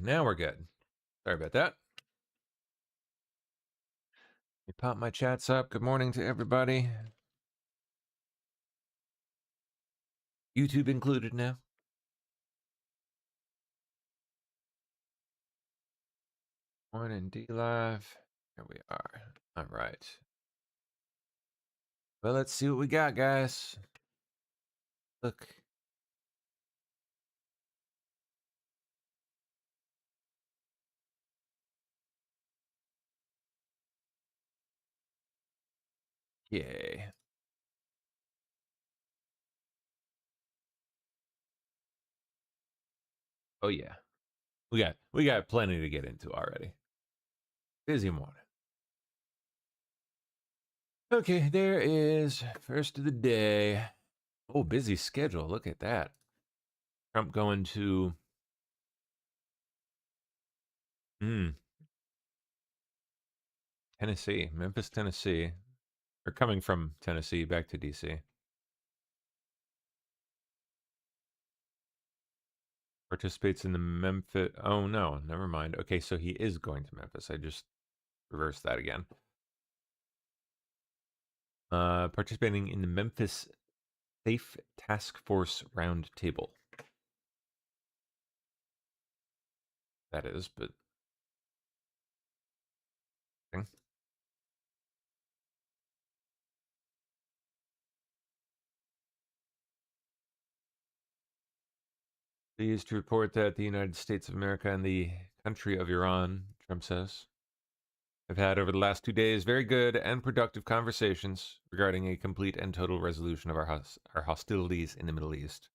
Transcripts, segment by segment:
now we're good. Sorry about that. Let me pop my chats up. Good morning to everybody. YouTube included now. Morning D Live. Here we are. All right. Well, let's see what we got, guys. Look. Yay. Oh yeah. We got plenty to get into already. Busy morning. Okay, there is first of the day. Oh, busy schedule. Look at that. Trump going to Tennessee, Memphis, Tennessee. Or coming from Tennessee back to DC. Participates in the Memphis. Oh no, never mind. Okay, so he is going to Memphis. I just reversed that again. Participating in the Memphis Safe Task Force Roundtable. That is, but pleased to report that the United States of America and the country of Iran, Trump says, have had over the last 2 days very good and productive conversations regarding a complete and total resolution of our hostilities in the Middle East.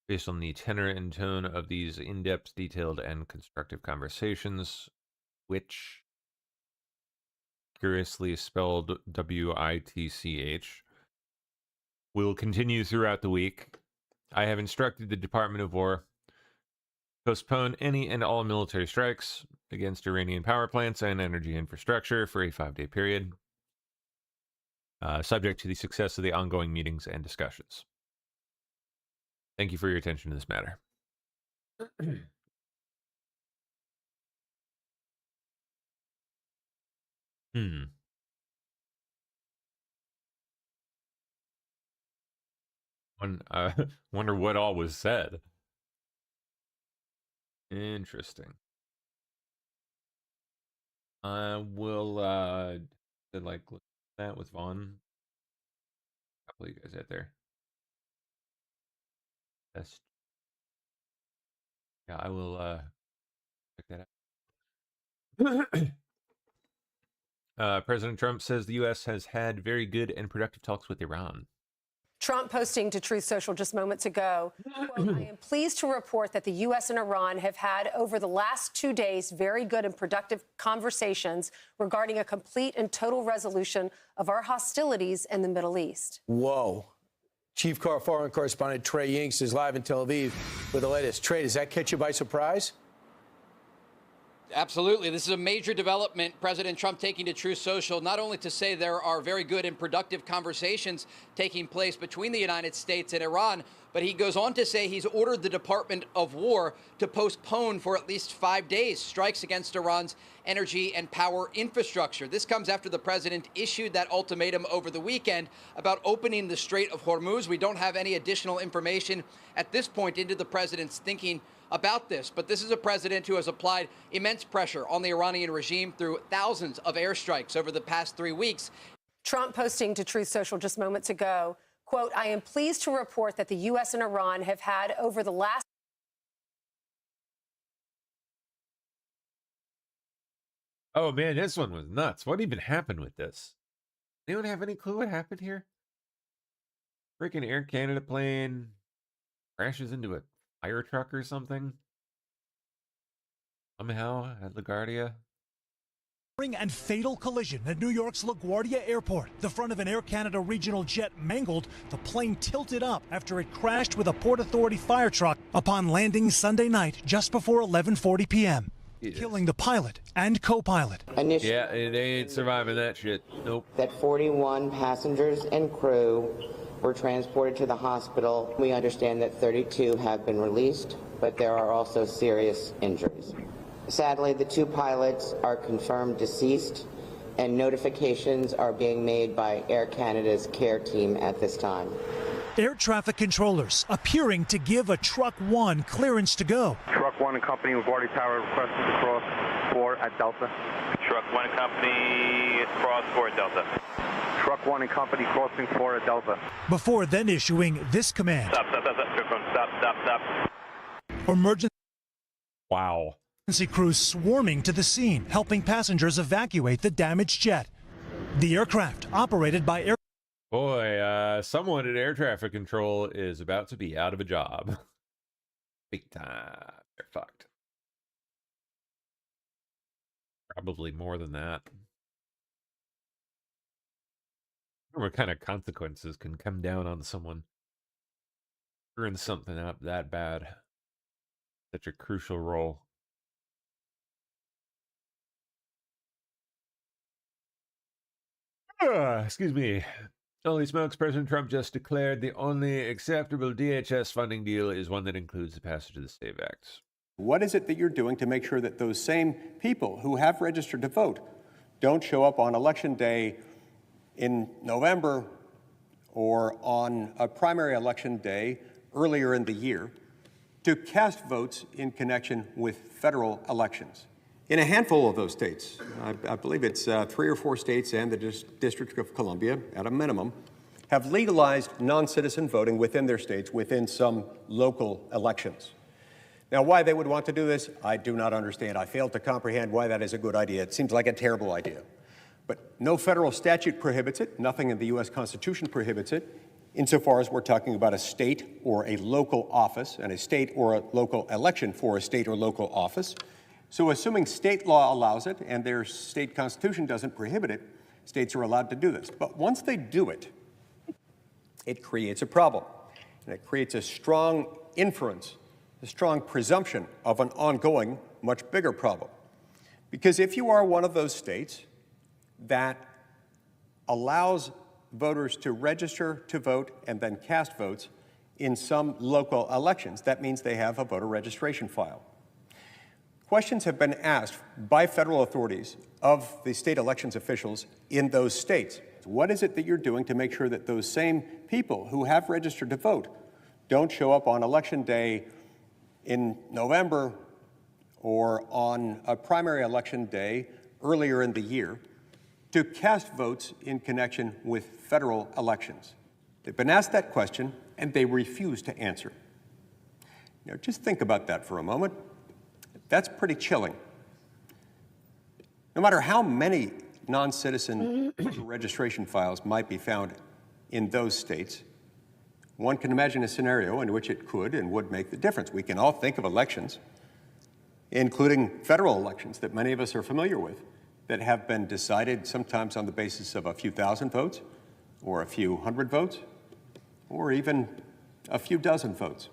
Based on the tenor and tone of these in-depth, detailed, and constructive conversations, which, curiously spelled WITCH, will continue throughout the week, I have instructed the Department of War postpone any and all military strikes against Iranian power plants and energy infrastructure for a 5-day period, subject to the success of the ongoing meetings and discussions. Thank you for your attention to this matter. Wonder what all was said. Interesting. I will like look at that with Vaughn. A couple of you guys out there. That's yeah, I will check that out. President Trump says the U.S. has had very good and productive talks with Iran. Trump posting to Truth Social just moments ago, quote, I am pleased to report that the U.S. and Iran have had over the last 2 days very good and productive conversations regarding a complete and total resolution of our hostilities in the Middle East. Whoa. Chief Foreign Correspondent Trey Yingst is live in Tel Aviv with the latest. Trey, does that catch you by surprise? Absolutely. This is a major development. President Trump taking to Truth Social, not only to say there are very good and productive conversations taking place between the United States and Iran, but he goes on to say he's ordered the Department of War to postpone for at least 5 days strikes against Iran's energy and power infrastructure. This comes after the president issued that ultimatum over the weekend about opening the Strait of Hormuz. We don't have any additional information at this point into the president's thinking about this, but this is a president who has applied immense pressure on the Iranian regime through thousands of airstrikes over the past 3 weeks. Trump posting to Truth Social just moments ago, quote, I am pleased to report that the U.S. and Iran have had over the last... Oh man, this one was nuts. What even happened with this? Anyone have any clue what happened here? Freaking Air Canada plane crashes into a fire truck or something? Somehow at LaGuardia? And fatal collision at New York's LaGuardia Airport. The front of an Air Canada regional jet mangled. The plane tilted up after it crashed with a Port Authority fire truck upon landing Sunday night just before 11:40 p.m., killing the pilot and co-pilot. Yeah, they ain't surviving that shit. Nope. That 41 passengers and crew were transported to the hospital. We understand that 32 have been released. but there are also serious injuries. Sadly, the 2 pilots are confirmed deceased, and notifications are being made by Air Canada's care team at this time. Air traffic controllers appearing to give a Truck 1 clearance to go. Truck 1 and Company, LaGuardia Tower requested to cross 4 at Delta. Truck 1 and Company, cross 4 at Delta. Truck 1 and Company crossing 4 at Delta. Before then issuing this command. Stop, stop, stop, stop, Truck 1, stop, stop, stop. Emergency Wow. crews swarming to the scene, helping passengers evacuate the damaged jet. The aircraft, operated by Air Boy, someone at air traffic control is about to be out of a job. Big time. They're fucked. Probably more than that. What kind of consequences can come down on someone screwing something up that bad? Such a crucial role. Excuse me. Holy smokes, President Trump just declared the only acceptable DHS funding deal is one that includes the passage of the SAVE Act. What is it that you're doing to make sure that those same people who have registered to vote don't show up on Election Day in November or on a primary election day earlier in the year to cast votes in connection with federal elections? In a handful of those states, I believe it's 3 or 4 states and the District of Columbia, at a minimum, have legalized non-citizen voting within their states within some local elections. Now, why they would want to do this, I do not understand. I fail to comprehend why that is a good idea. It seems like a terrible idea. But no federal statute prohibits it. Nothing in the U.S. Constitution prohibits it, insofar as we're talking about a state or a local office and a state or a local election for a state or local office. So assuming state law allows it and their state constitution doesn't prohibit it, states are allowed to do this. But once they do it, it creates a problem. And it creates a strong inference, a strong presumption of an ongoing, much bigger problem. Because if you are one of those states that allows voters to register to vote and then cast votes in some local elections, that means they have a voter registration file. Questions have been asked by federal authorities of the state elections officials in those states. What is it that you're doing to make sure that those same people who have registered to vote don't show up on Election Day in November or on a primary election day earlier in the year to cast votes in connection with federal elections? They've been asked that question and they refuse to answer. Now, just think about that for a moment. That's pretty chilling. No matter how many non-citizen registration files might be found in those states, one can imagine a scenario in which it could and would make the difference. We can all think of elections, including federal elections that many of us are familiar with, that have been decided sometimes on the basis of a few thousand votes, or a few hundred votes, or even a few dozen votes.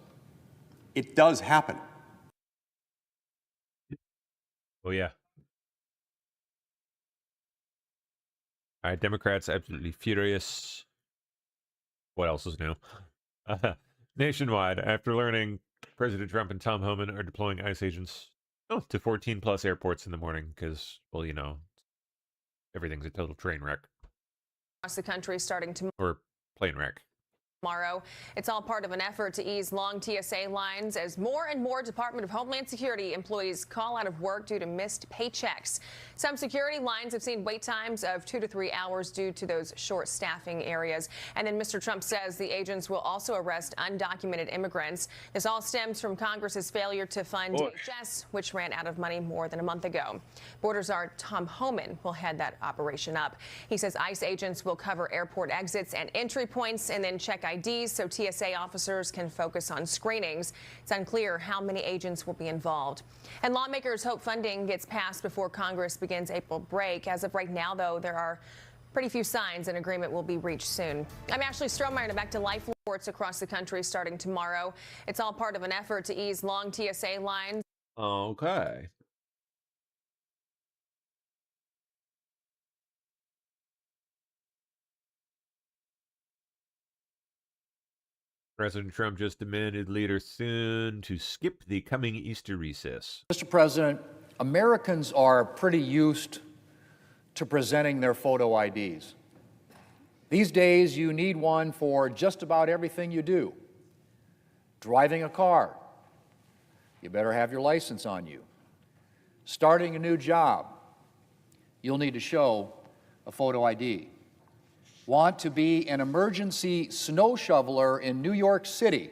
It does happen. Oh, yeah. All right, Democrats absolutely furious. What else is new? Nationwide, after learning President Trump and Tom Homan are deploying ICE agents to 14-plus airports in the morning because, well, you know, everything's a total train wreck. Across the country starting tomorrow. Or plane wreck. It's all part of an effort to ease long TSA lines as more and more Department of Homeland Security employees call out of work due to missed paychecks. Some security lines have seen wait times of 2 to 3 hours due to those short staffing areas. And then Mr. Trump says the agents will also arrest undocumented immigrants. This all stems from Congress's failure to fund DHS, which ran out of money more than a month ago. Border Czar Tom Homan will head that operation up. He says ICE agents will cover airport exits and entry points and then check IDs so TSA officers can focus on screenings. It's unclear how many agents will be involved. And lawmakers hope funding gets passed before Congress begins April break. As of right now, though, there are pretty few signs an agreement will be reached soon. I'm Ashley Strohmeyer, and back to life reports across the country starting tomorrow. It's all part of an effort to ease long TSA lines. Okay. President Trump just demanded later soon to skip the coming Easter recess. Mr. President, Americans are pretty used to presenting their photo IDs. These days, you need one for just about everything you do. Driving a car, you better have your license on you. Starting a new job, you'll need to show a photo ID. Want to be an emergency snow shoveler in New York City,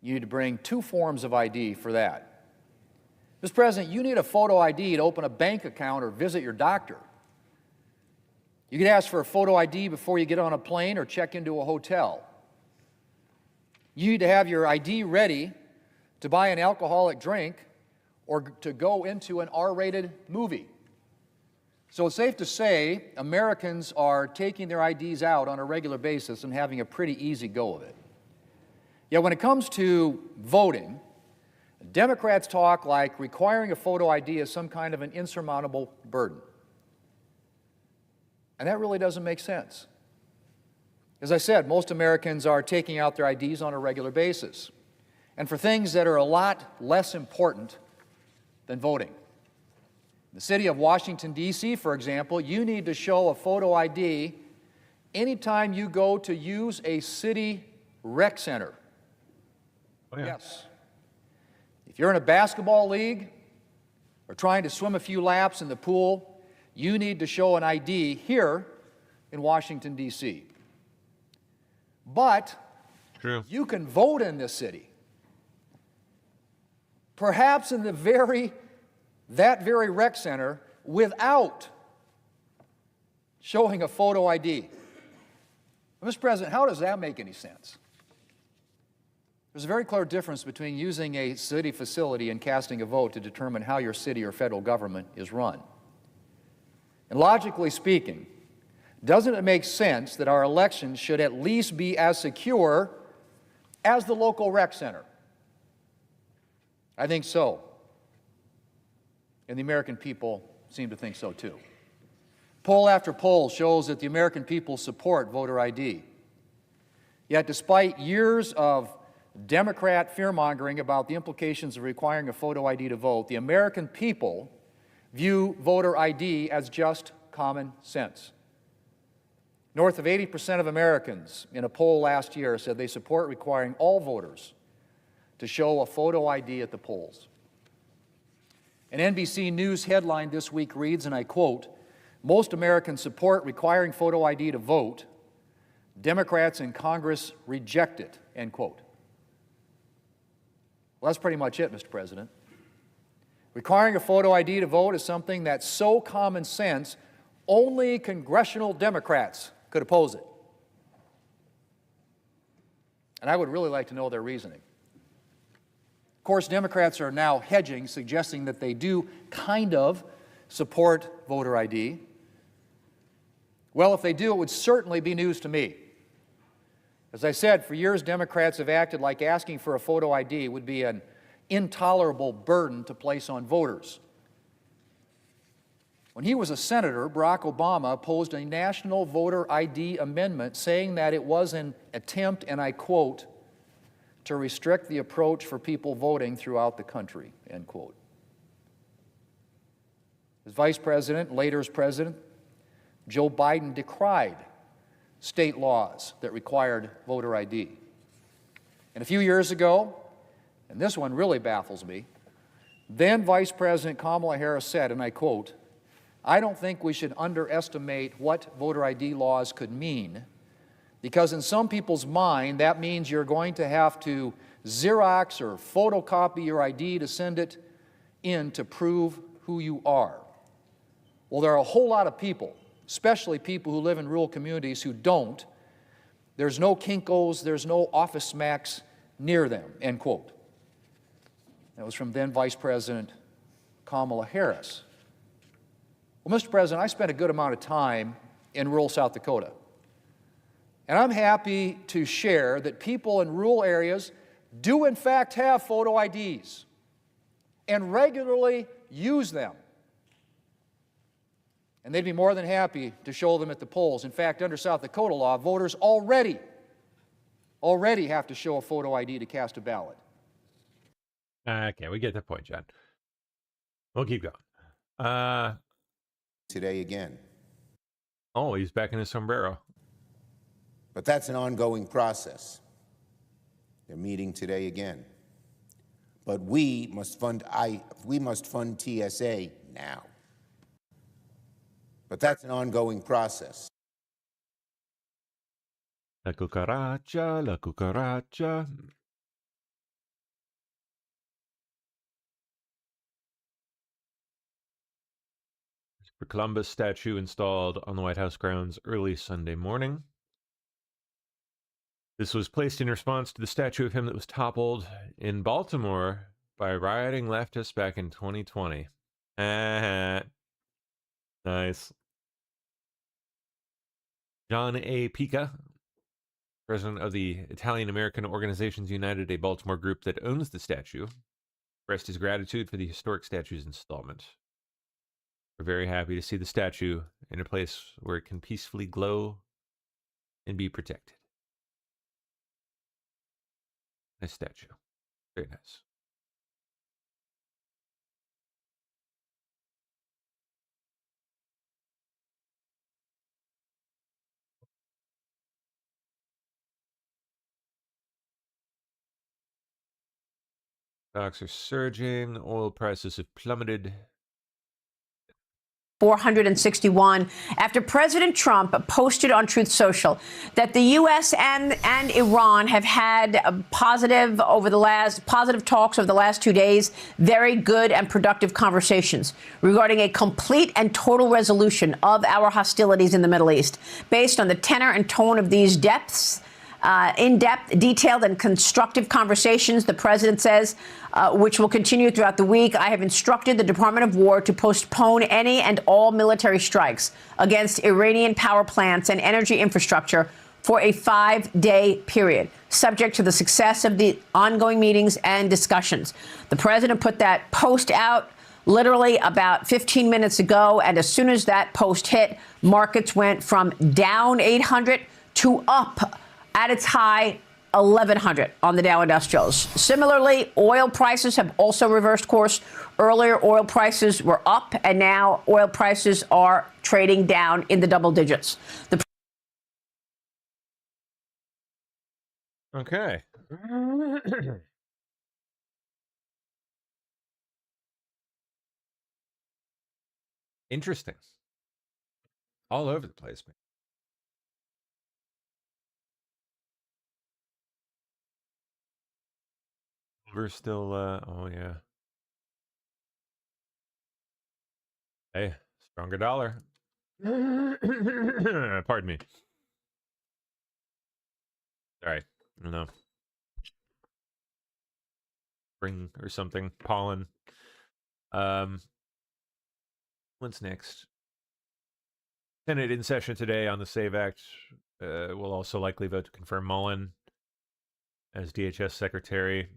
you need to bring 2 forms of ID for that. Mr. President, you need a photo ID to open a bank account or visit your doctor. You could ask for a photo ID before you get on a plane or check into a hotel. You need to have your ID ready to buy an alcoholic drink or to go into an R-rated movie. So it's safe to say Americans are taking their IDs out on a regular basis and having a pretty easy go of it. Yet when it comes to voting, Democrats talk like requiring a photo ID is some kind of an insurmountable burden. And that really doesn't make sense. As I said, most Americans are taking out their IDs on a regular basis, and for things that are a lot less important than voting. In the city of Washington, D.C., for example, you need to show a photo ID anytime you go to use a city rec center. Oh, yeah. Yes. If you're in a basketball league or trying to swim a few laps in the pool, you need to show an ID here in Washington, D.C. But True. You can vote in this city. Perhaps in that very rec center without showing a photo ID. Mr. President, how does that make any sense? There's a very clear difference between using a city facility and casting a vote to determine how your city or federal government is run. And logically speaking, doesn't it make sense that our elections should at least be as secure as the local rec center? I think so. And the American people seem to think so too. Poll after poll shows that the American people support voter ID. Yet despite years of Democrat fear-mongering about the implications of requiring a photo ID to vote, the American people view voter ID as just common sense. North of 80% of Americans in a poll last year said they support requiring all voters to show a photo ID at the polls. An NBC News headline this week reads, and I quote, "Most Americans support requiring photo ID to vote. Democrats in Congress reject it," end quote. Well, that's pretty much it, Mr. President. Requiring a photo ID to vote is something that's so common sense, only congressional Democrats could oppose it. And I would really like to know their reasoning. Of course, Democrats are now hedging, suggesting that they do kind of support voter ID. Well, if they do, it would certainly be news to me. As I said, for years, Democrats have acted like asking for a photo ID would be an intolerable burden to place on voters. When he was a senator, Barack Obama opposed a national voter ID amendment saying that it was an attempt, and I quote, to restrict the approach for people voting throughout the country, end quote. As vice president, later as president, Joe Biden decried state laws that required voter ID. And a few years ago, and this one really baffles me, then Vice President Kamala Harris said, and I quote, "I don't think we should underestimate what voter ID laws could mean, because in some people's mind, that means you're going to have to Xerox or photocopy your ID to send it in to prove who you are." Well, there are a whole lot of people, especially people who live in rural communities, who don't. There's no Kinkos, there's no Office Max near them, end quote. That was from then Vice President Kamala Harris. Well, Mr. President, I spent a good amount of time in rural South Dakota. And I'm happy to share that people in rural areas do in fact have photo IDs and regularly use them. And they'd be more than happy to show them at the polls. In fact, under South Dakota law, voters already already have to show a photo ID to cast a ballot. Okay, we get the point, John. We'll keep going. Today again. Oh, he's back in his sombrero. But that's an ongoing process. They're meeting today again. But we must fund TSA now. But that's an ongoing process. La cucaracha, la cucaracha. The Columbus statue installed on the White House grounds early Sunday morning. This was placed in response to the statue of him that was toppled in Baltimore by rioting leftists back in 2020. Nice. John A. Pica, president of the Italian-American Organizations United, a Baltimore group that owns the statue, expressed his gratitude for the historic statue's installment. We're very happy to see the statue in a place where it can peacefully glow and be protected. Nice statue. Very nice. Stocks are surging. Oil prices have plummeted. 461 after President Trump posted on Truth Social that the U.S. and Iran have had positive talks over the last 2 days, very good and productive conversations regarding a complete and total resolution of our hostilities in the Middle East. Based on the tenor and tone of these in-depth, detailed, and constructive conversations, the president says, which will continue throughout the week, I have instructed the Department of War to postpone any and all military strikes against Iranian power plants and energy infrastructure for a 5-day period, subject to the success of the ongoing meetings and discussions. The president put that post out literally about 15 minutes ago, and as soon as that post hit, markets went from down 800 to up at its high 1,100 on the Dow Industrials. Similarly, oil prices have also reversed course. Earlier, oil prices were up, and now oil prices are trading down in the double digits. Okay. Interesting. All over the place, man. We're still, oh yeah. Hey, stronger dollar. Pardon me. Sorry, I don't know. Spring or something, pollen. What's next? Senate in session today on the SAVE Act. Will also likely vote to confirm Mullen as DHS secretary.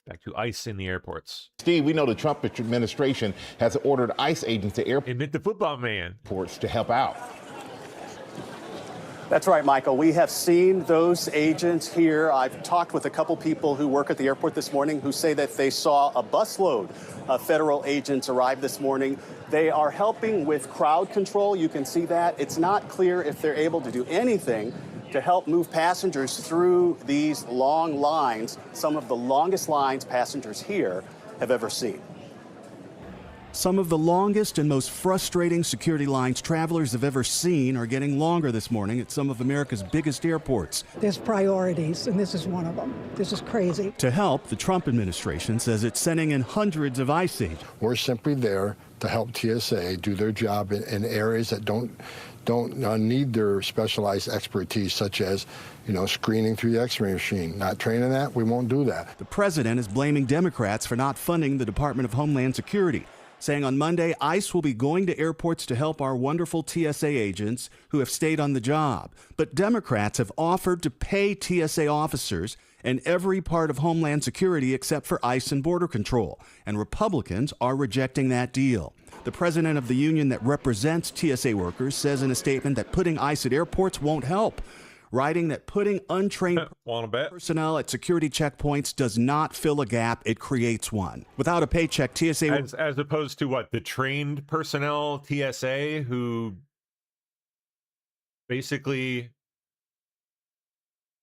Back to ICE in the airports. Steve, we know the Trump administration has ordered ICE agents to airports. Admit the football man. To help out. That's right, Michael. We have seen those agents here. I've talked with a couple people who work at the airport this morning who say that they saw a busload of federal agents arrive this morning. They are helping with crowd control. You can see that. It's not clear if they're able to do anything to help move passengers through these long lines, some of the longest lines passengers here have ever seen. Some of the longest and most frustrating security lines travelers have ever seen are getting longer this morning at some of America's biggest airports. There's priorities, and this is one of them. This is crazy. To help, the Trump administration says it's sending in hundreds of ICE agents. We're simply there to help TSA do their job in areas that don't need their specialized expertise, such as, screening through the X-ray machine. Not training that, we won't do that. The president is blaming Democrats for not funding the Department of Homeland Security, saying on Monday ICE will be going to airports to help our wonderful TSA agents who have stayed on the job. But Democrats have offered to pay TSA officers in every part of Homeland Security except for ICE and Border Control, and Republicans are rejecting that deal. The president of the union that represents TSA workers says in a statement that putting ICE at airports won't help, writing that putting untrained personnel at security checkpoints does not fill a gap, it creates one. Without a paycheck, TSA... As opposed to what? The trained personnel, TSA, who basically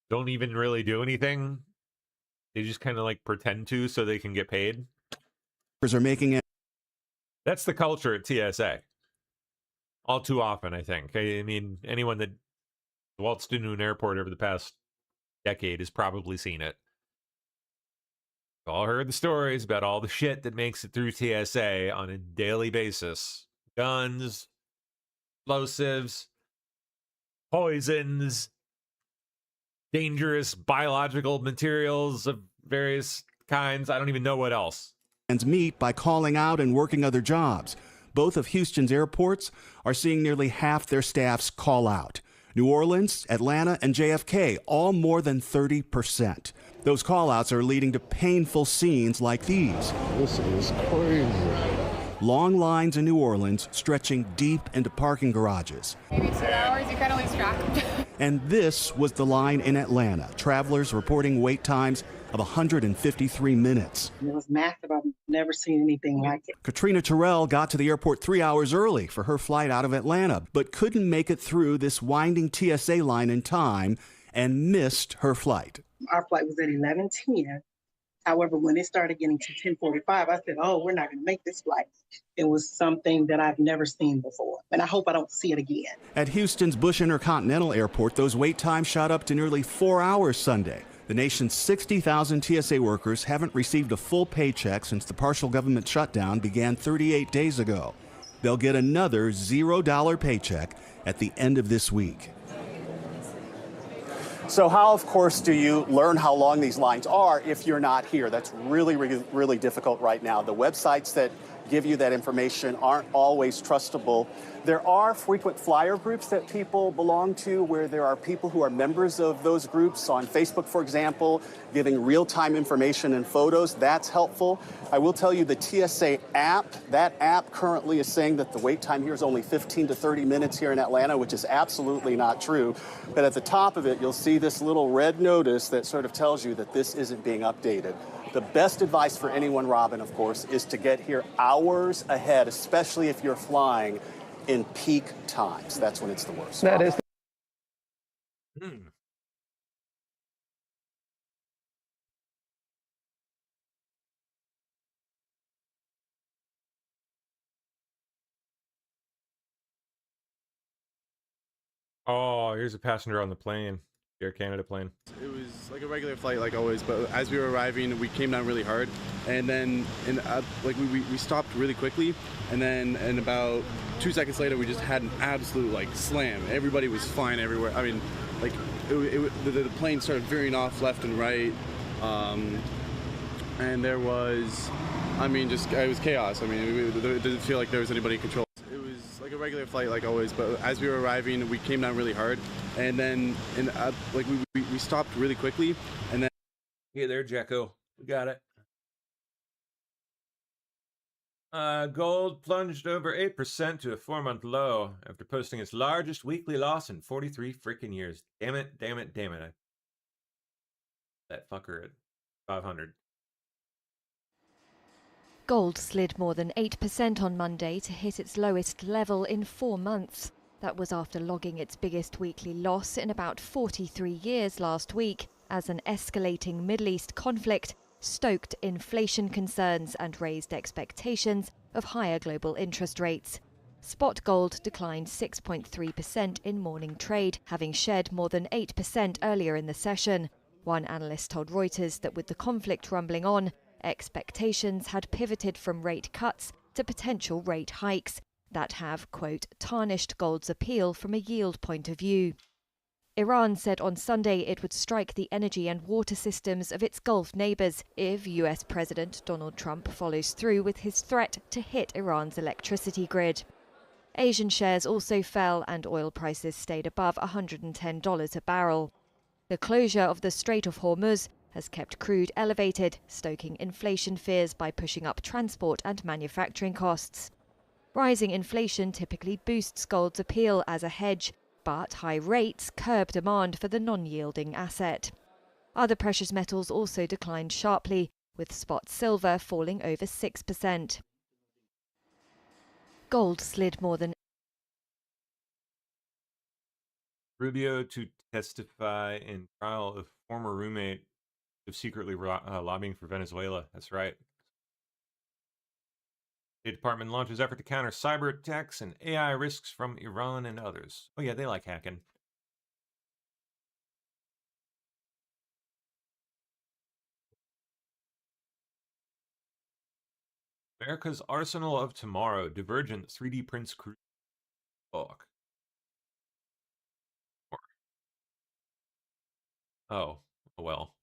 don't even really do anything. They just kind of like pretend to so they can get paid. Are making it. That's the culture at TSA. All too often, I think. I mean, anyone that waltzed into an airport over the past decade has probably seen it. We've all heard the stories about all the shit that makes it through TSA on a daily basis. Guns, explosives, poisons, dangerous biological materials of various kinds. I don't even know what else. And meet by calling out and working other jobs. Both of Houston's airports are seeing nearly half their staffs call out. New Orleans, Atlanta, and JFK, all more than 30%. Those call-outs are leading to painful scenes like these. This is crazy. Long lines in New Orleans stretching deep into parking garages. Maybe 2 hours, you kind of lose track. And this was the line in Atlanta. Travelers reporting wait times of 153 minutes. It was massive. I've never seen anything like it. Katrina Terrell got to the airport 3 hours early for her flight out of Atlanta, but couldn't make it through this winding TSA line in time and missed her flight. Our flight was at 11:10. However, when it started getting to 10:45, I said, oh, we're not going to make this flight. It was something that I've never seen before, and I hope I don't see it again. At Houston's Bush Intercontinental Airport, those wait times shot up to nearly 4 hours Sunday. The nation's 60,000 TSA workers haven't received a full paycheck since the partial government shutdown began 38 days ago. They'll get another $0 paycheck at the end of this week. So how, of course, do you learn how long these lines are if you're not here? That's really difficult right now. The websites that give you that information aren't always trustable. There are frequent flyer groups that people belong to where there are people who are members of those groups on Facebook, for example, giving real-time information and photos. That's helpful. I will tell you the TSA app, that app currently is saying that the wait time here is only 15 to 30 minutes here in Atlanta, which is absolutely not true. But at the top of it, you'll see this little red notice that sort of tells you that this isn't being updated. The best advice for anyone, Robin, of course, is to get here hours ahead, especially if you're flying in peak times. That's when it's the worst. That is. Oh, here's a passenger on the plane. Air Canada plane. It was like a regular flight, like always, but as we were arriving, we came down really hard, and then we stopped really quickly, and then in about 2 seconds later, we just had an absolute like slam. Everybody was flying everywhere. I mean, like the plane started veering off left and right, and there was, I mean, just it was chaos. I mean, it didn't feel like there was anybody in control. It was like a regular flight, like always, but as we were arriving, we came down really hard. And then, we stopped really quickly, and then... Hey there, Jacko. We got it. Gold plunged over 8% to a 4-month low after posting its largest weekly loss in 43 freaking years. Damn it, damn it, damn it. That fucker at 500. Gold slid more than 8% on Monday to hit its lowest level in 4 months. That was after logging its biggest weekly loss in about 43 years last week, as an escalating Middle East conflict stoked inflation concerns and raised expectations of higher global interest rates. Spot gold declined 6.3% in morning trade, having shed more than 8% earlier in the session. One analyst told Reuters that with the conflict rumbling on, expectations had pivoted from rate cuts to potential rate hikes that have, quote, tarnished gold's appeal from a yield point of view. Iran said on Sunday it would strike the energy and water systems of its Gulf neighbours if US President Donald Trump follows through with his threat to hit Iran's electricity grid. Asian shares also fell and oil prices stayed above $110 a barrel. The closure of the Strait of Hormuz has kept crude elevated, stoking inflation fears by pushing up transport and manufacturing costs. Rising inflation typically boosts gold's appeal as a hedge, but high rates curb demand for the non-yielding asset. Other precious metals also declined sharply, with spot silver falling over 6%. Gold slid more than Rubio to testify in trial of former roommate of secretly lobbying for Venezuela. That's right. The department launches effort to counter cyber attacks and AI risks from Iran and others. Oh yeah, they like hacking. America's Arsenal of Tomorrow. Divergent 3D prints cruise book. Oh, well.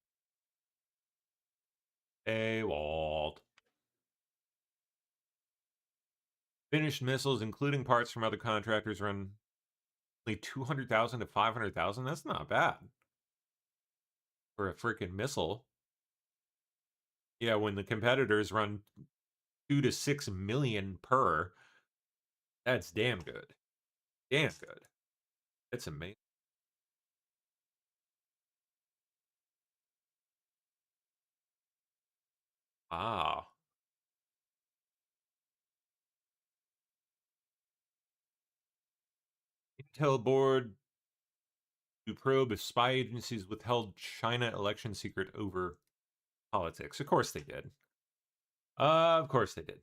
Hey, Walt. Finished missiles, including parts from other contractors, run only 200,000 to 500,000. That's not bad for a freaking missile. Yeah, when the competitors run 2 to 6 million per, that's damn good. Damn good. It's amazing. Wow. Intel board to probe if spy agencies withheld China election secret over politics. Of course they did. Of course they did.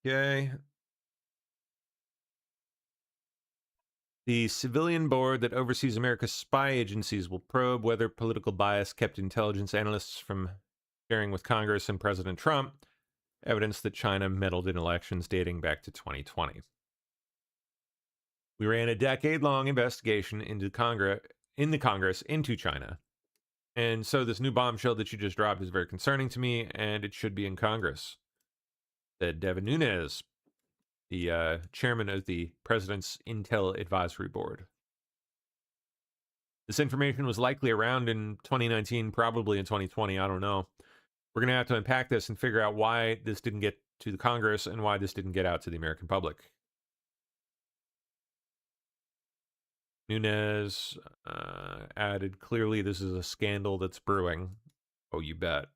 Okay. The civilian board that oversees America's spy agencies will probe whether political bias kept intelligence analysts from sharing with Congress and President Trump evidence that China meddled in elections dating back to 2020. We ran a decade-long investigation into Congress into China. And so this new bombshell that you just dropped is very concerning to me, and it should be in Congress. Said Devin Nunes, the chairman of the President's Intel Advisory Board. This information was likely around in 2019, probably in 2020. I don't know. We're going to have to unpack this and figure out why this didn't get to the Congress and why this didn't get out to the American public. Nunes added, clearly this is a scandal that's brewing. Oh, you bet.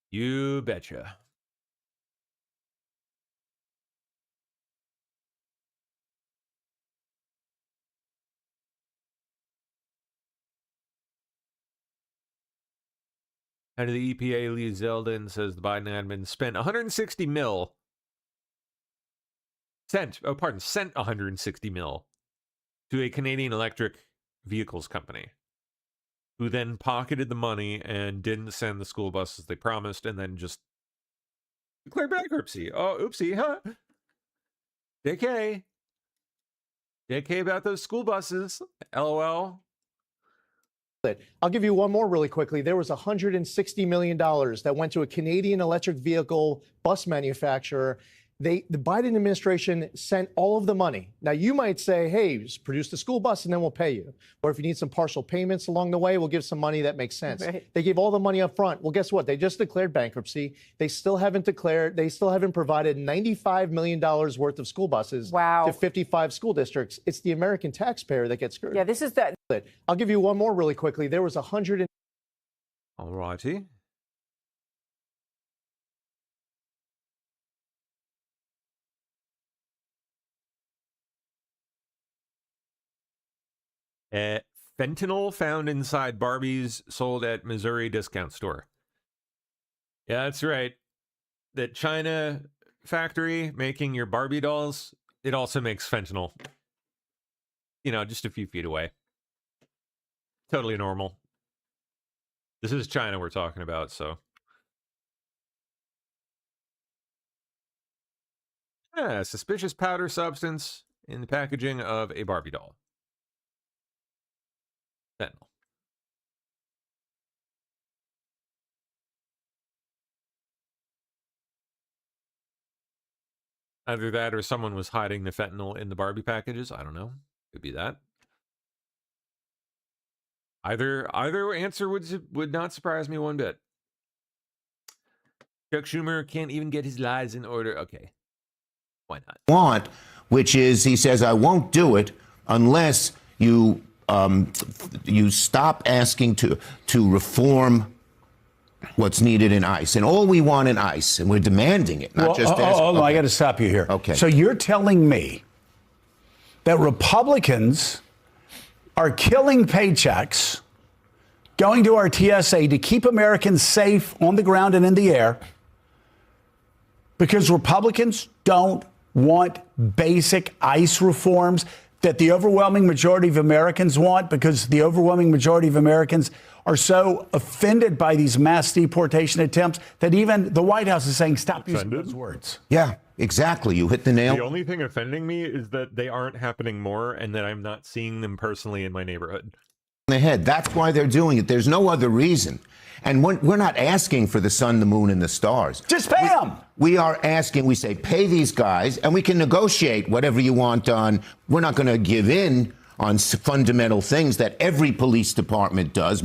You betcha. Head of the EPA, Lee Zeldin, says the Biden admin spent 160 mil. Sent 160 mil to a Canadian electric vehicles company, who then pocketed the money and didn't send the school buses they promised, and then just declared bankruptcy. Oh, oopsie, huh? JK about those school buses. LOL. I'll give you one more really quickly. There was $160 million that went to a Canadian electric vehicle bus manufacturer. The Biden administration sent all of the money. Now, you might say, hey, just produce the school bus and then we'll pay you. Or if you need some partial payments along the way, we'll give some money that makes sense. Right. They gave all the money up front. Well, guess what? They just declared bankruptcy. They still haven't provided $95 million worth of school buses to 55 school districts. It's the American taxpayer that gets screwed. Yeah, this is the... I'll give you one more really quickly. There was 100... All righty. Fentanyl found inside Barbies sold at Missouri discount store. Yeah, that's right. That China factory making your Barbie dolls, it also makes fentanyl. You know, just a few feet away. Totally normal. This is China we're talking about, so. Yeah, suspicious powder substance in the packaging of a Barbie doll. Fentanyl. Either that or someone was hiding the fentanyl in the Barbie packages. I don't know. Could be that. Either answer would not surprise me one bit. Chuck Schumer can't even get his lies in order. Okay, why not? Want, which is, he says, I won't do it unless you you stop asking to reform what's needed in ICE. And all we want in ICE, and we're demanding it, not just hold on, I got to stop you here. Okay. So you're telling me that Republicans are killing paychecks, going to our TSA to keep Americans safe on the ground and in the air because Republicans don't want basic ICE reforms that the overwhelming majority of Americans want, because the overwhelming majority of Americans are so offended by these mass deportation attempts that even the White House is saying, stop using those words. Yeah, exactly. You hit the nail. The only thing offending me is that they aren't happening more and that I'm not seeing them personally in my neighborhood. The head. That's why they're doing it. There's no other reason. And we're not asking for the sun, the moon, and the stars. Just pay them. We are asking, we say, pay these guys, and we can negotiate whatever you want on. We're not going to give in on fundamental things that every police department does.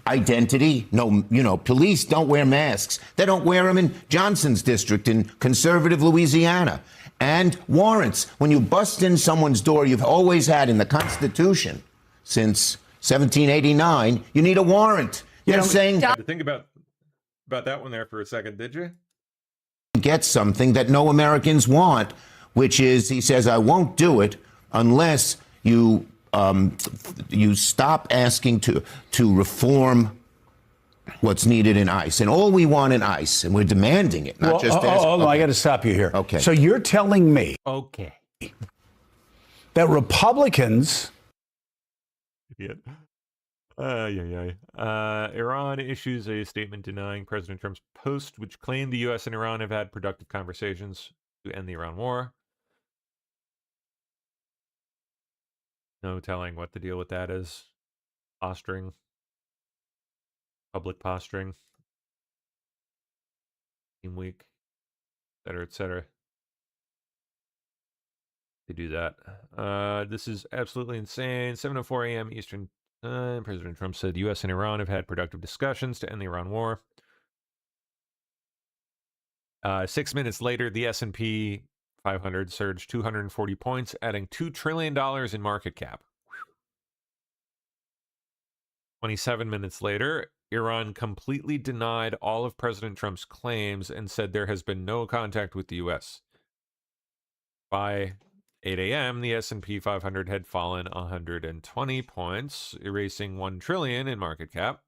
Identity. No, police don't wear masks. They don't wear them in Johnson's district in conservative Louisiana. And warrants. When you bust in someone's door, you've always had in the Constitution since 1789, you need a warrant. You're saying, had to think about that one there for a second, did you? Get something that no Americans want, which is, he says, I won't do it unless you you stop asking to reform what's needed in ICE. And all we want in ICE, and we're demanding it, not just hold on, I got to stop you here. Okay. So you're telling me that Republicans Iran issues a statement denying President Trump's post, which claimed the U.S. and Iran have had productive conversations to end the Iran war. No telling what the deal with that is. Posturing. Public posturing. Team week. Et cetera, et cetera. They do that. This is absolutely insane. 7:04 a.m. Eastern Time. President Trump said U.S. and Iran have had productive discussions to end the Iran war. 6 minutes later, the S&P 500 surged 240 points, adding $2 trillion in market cap. 27 minutes later, Iran completely denied all of President Trump's claims and said there has been no contact with the U.S. By 8 a.m., the S&P 500 had fallen 120 points, erasing $1 trillion in market cap.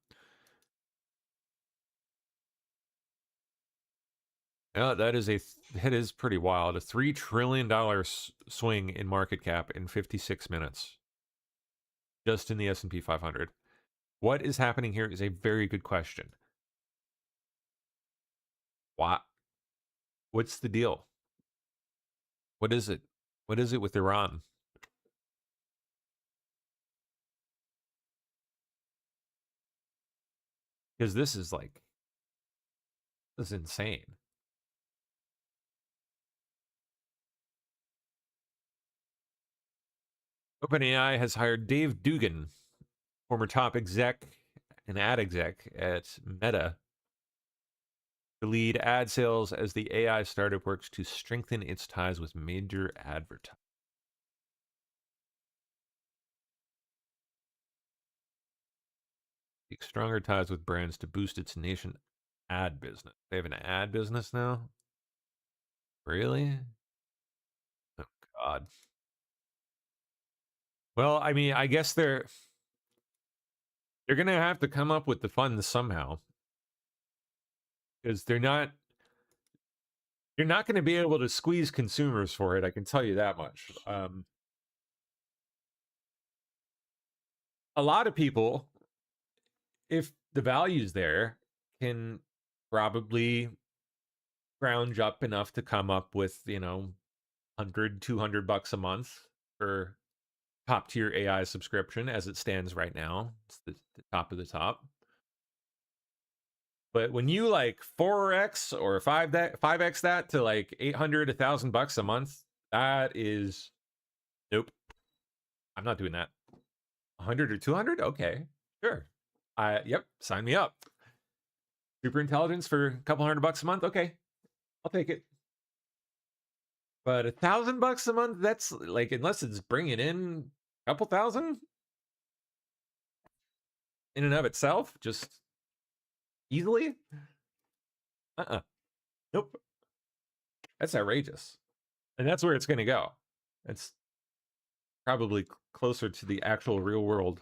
Yeah, that is pretty wild. A $3 trillion swing in market cap in 56 minutes. Just in the S&P 500. What is happening here is a very good question. What's the deal? What is it? What is it with Iran? Because this is insane. OpenAI has hired Dave Dugan, former top exec and ad exec at Meta, to lead ad sales as the AI startup works to strengthen its ties with major advertisers. Seek stronger ties with brands to boost its nation ad business. They have an ad business now? Really? Oh, God. Well, I mean, I guess they're going to have to come up with the funds somehow. Because you're not going to be able to squeeze consumers for it, I can tell you that much. A lot of people, if the value's there, can probably scrounge up enough to come up with, $100, $200 a month for top tier AI subscription as it stands right now. It's the top of the top. But when you 4x or 5x that to $800, $1,000 a month, that is nope. I'm not doing that. 100 or 200? Okay, sure. Yep, sign me up. Super intelligence for a couple $100 a month? Okay, I'll take it. But $1,000 a month, that's like, unless it's bringing in a couple thousand in and of itself, just easily. Nope. That's outrageous, and that's where it's going to go. It's probably closer to the actual real world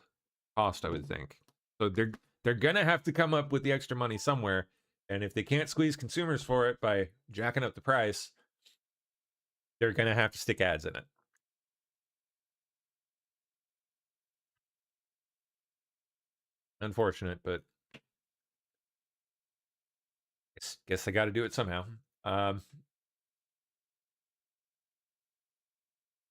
cost, I would think. So they're going to have to come up with the extra money somewhere, and if they can't squeeze consumers for it by jacking up the price, they're going to have to stick ads in it. Unfortunate, but guess I got to do it somehow.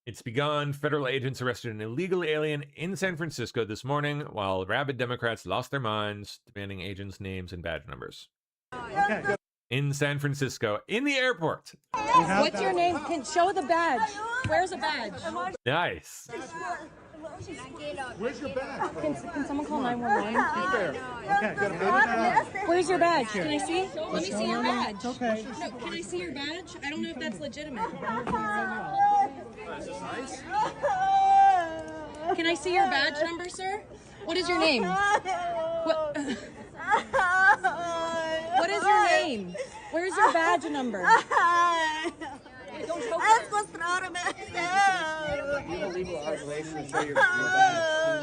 It's begun. Federal agents arrested an illegal alien in San Francisco this morning, while rabid Democrats lost their minds, demanding agents' names and badge numbers. Okay. In San Francisco, in the airport. What's your name? Can show the badge. Where's a badge? Nice. Where's your badge? Can someone call 911? Okay. Where's your badge? Can I see? Let me see your badge. Okay. No, can I see your badge? I don't know if that's legitimate. Can I see your badge number, sir? What is your name? What is your name? Where's your badge number?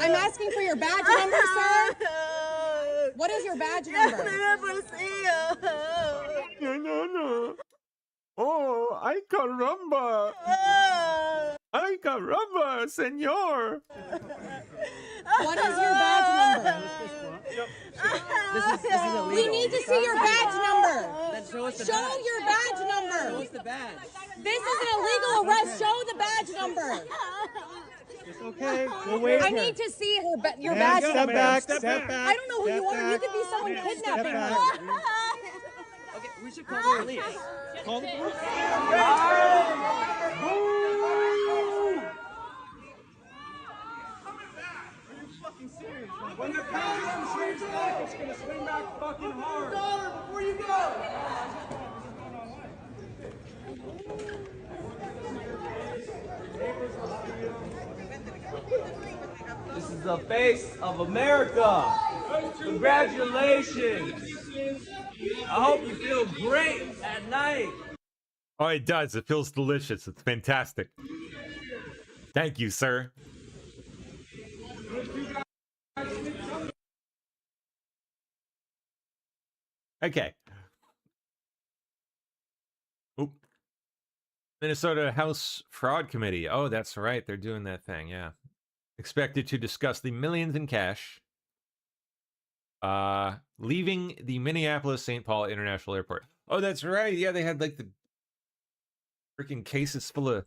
I'm asking for your badge number, sir. What is your badge number? No. Oh, ay caramba. Ay caramba, señor. What is your badge number? This is illegal. We need to see your badge number. Then show us the Show badge. your badge number. Show us the badge. This is an illegal arrest. Show the badge number. It's okay. We'll wait I here. need to see your Ma'am, badge step number. back, step back. I don't know who you Step are. You back. could be someone Step kidnapping back. her. Okay, we should call the police. Call the police. When the pound swings back, it's gonna swing back fucking hard. $1 before you go. This is the face of America. Congratulations. I hope you feel great at night. Oh, it does. It feels delicious. It's fantastic. Thank you, sir. Okay. Oop. Minnesota House Fraud Committee. Oh, that's right. They're doing that thing. Yeah. Expected to discuss the millions in cash leaving the Minneapolis-St. Paul International Airport. Oh, that's right. Yeah, they had like the freaking cases full of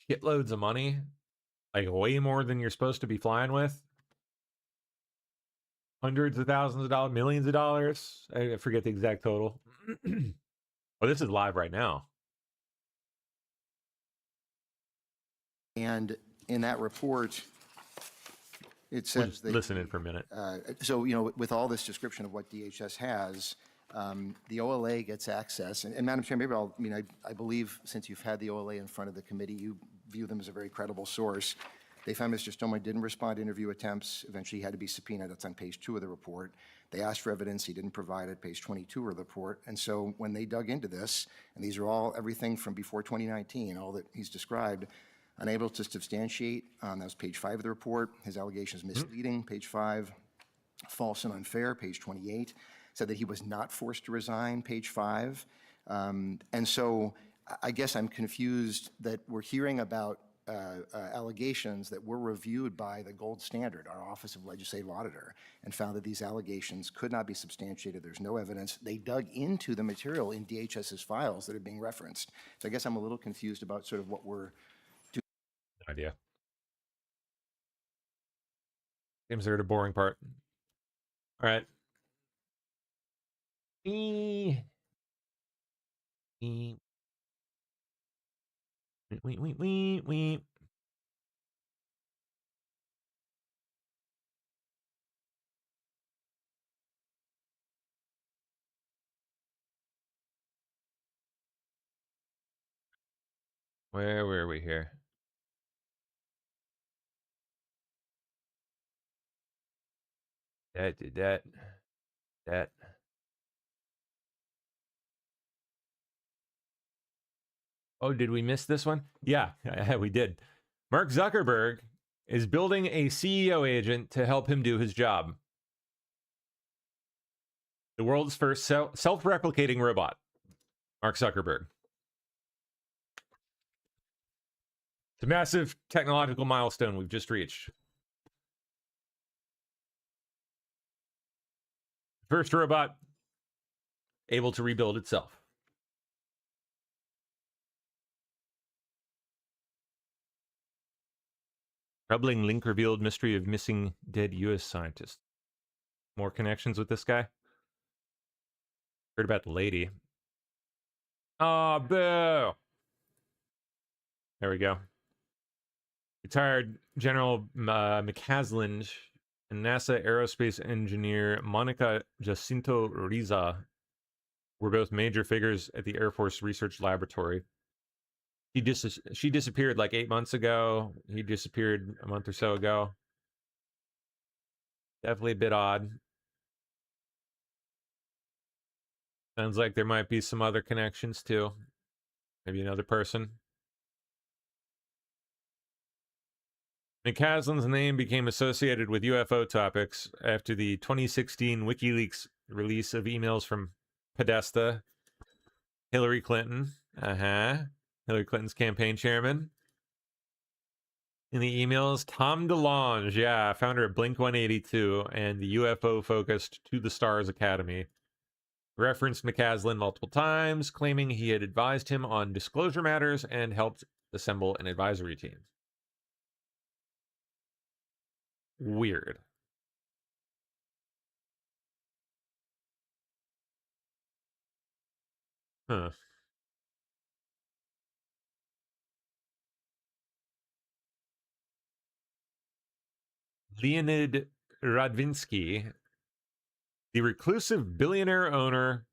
shitloads of money. Like way more than you're supposed to be flying with. Hundreds of thousands of dollars, millions of dollars. I forget the exact total. Oh, this is live right now. And in that report, it says We'll just listen in for a minute. So, you know, with all this description of what DHS has, the OLA gets access. And Madam Chair, maybe I believe since you've had the OLA in front of the committee, you view them as a very credible source. They found Mr. Stoneman didn't respond to interview attempts. Eventually, he had to be subpoenaed. That's on page 2 of the report. They asked for evidence. He didn't provide it, page 22 of the report. And so when they dug into this, and these are all everything from before 2019, all that he's described, unable to substantiate, that was page 5 of the report. His allegations misleading, page 5. False and unfair, page 28. Said that he was not forced to resign, page 5. And so I guess I'm confused that we're hearing about allegations that were reviewed by the gold standard, our Office of Legislative Auditor, and found that these allegations could not be substantiated. There's no evidence. They dug into the material in DHS's files that are being referenced. So I guess I'm a little confused about sort of what we're doing. Idea. Seems they're the boring part. All right. Where were we here? That. Oh, did we miss this one? Yeah, we did. Mark Zuckerberg is building a CEO agent to help him do his job. The world's first self-replicating robot. Mark Zuckerberg. It's a massive technological milestone we've just reached. First robot able to rebuild itself. Troubling link revealed mystery of missing dead U.S. scientist. More connections with this guy? Heard about the lady. Oh, boo! There we go. Retired General McCaslin and NASA aerospace engineer Monica Jacinto Riza were both major figures at the Air Force Research Laboratory. She disappeared like 8 months ago. He disappeared a month or so ago. Definitely a bit odd. Sounds like there might be some other connections too. Maybe another person. McCaslin's name became associated with UFO topics after the 2016 WikiLeaks release of emails from Podesta, Hillary Clinton, Hillary Clinton's campaign chairman. In the emails, Tom DeLonge, founder of Blink-182 and the UFO-focused To the Stars Academy, referenced McCaslin multiple times, claiming he had advised him on disclosure matters and helped assemble an advisory team. Weird. Huh. Leonid Radvinsky, the reclusive billionaire owner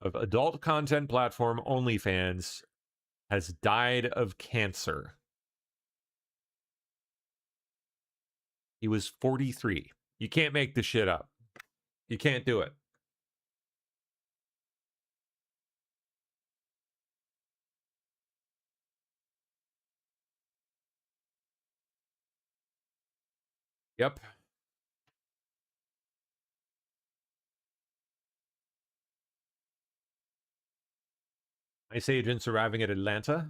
of adult content platform OnlyFans, has died of cancer. He was 43. You can't make this shit up. You can't do it. Yep. ICE agents arriving at Atlanta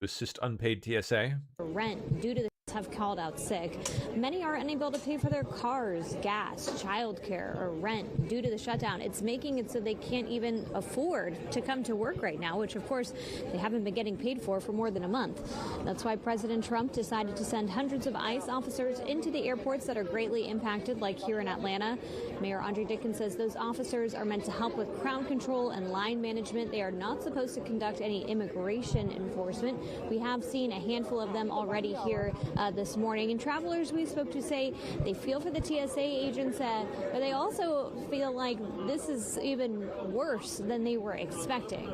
to assist unpaid TSA. Rent due to the have called out sick. Many are unable to pay for their cars, gas, childcare, or rent due to the shutdown. It's making it so they can't even afford to come to work right now, which of course they haven't been getting paid for more than a month. That's why President Trump decided to send hundreds of ICE officers into the airports that are greatly impacted, like here in Atlanta. Mayor Andre Dickens says those officers are meant to help with crowd control and line management. They are not supposed to conduct any immigration enforcement. We have seen a handful of them already here this morning. And travelers we spoke to say they feel for the TSA agents, but they also feel like this is even worse than they were expecting.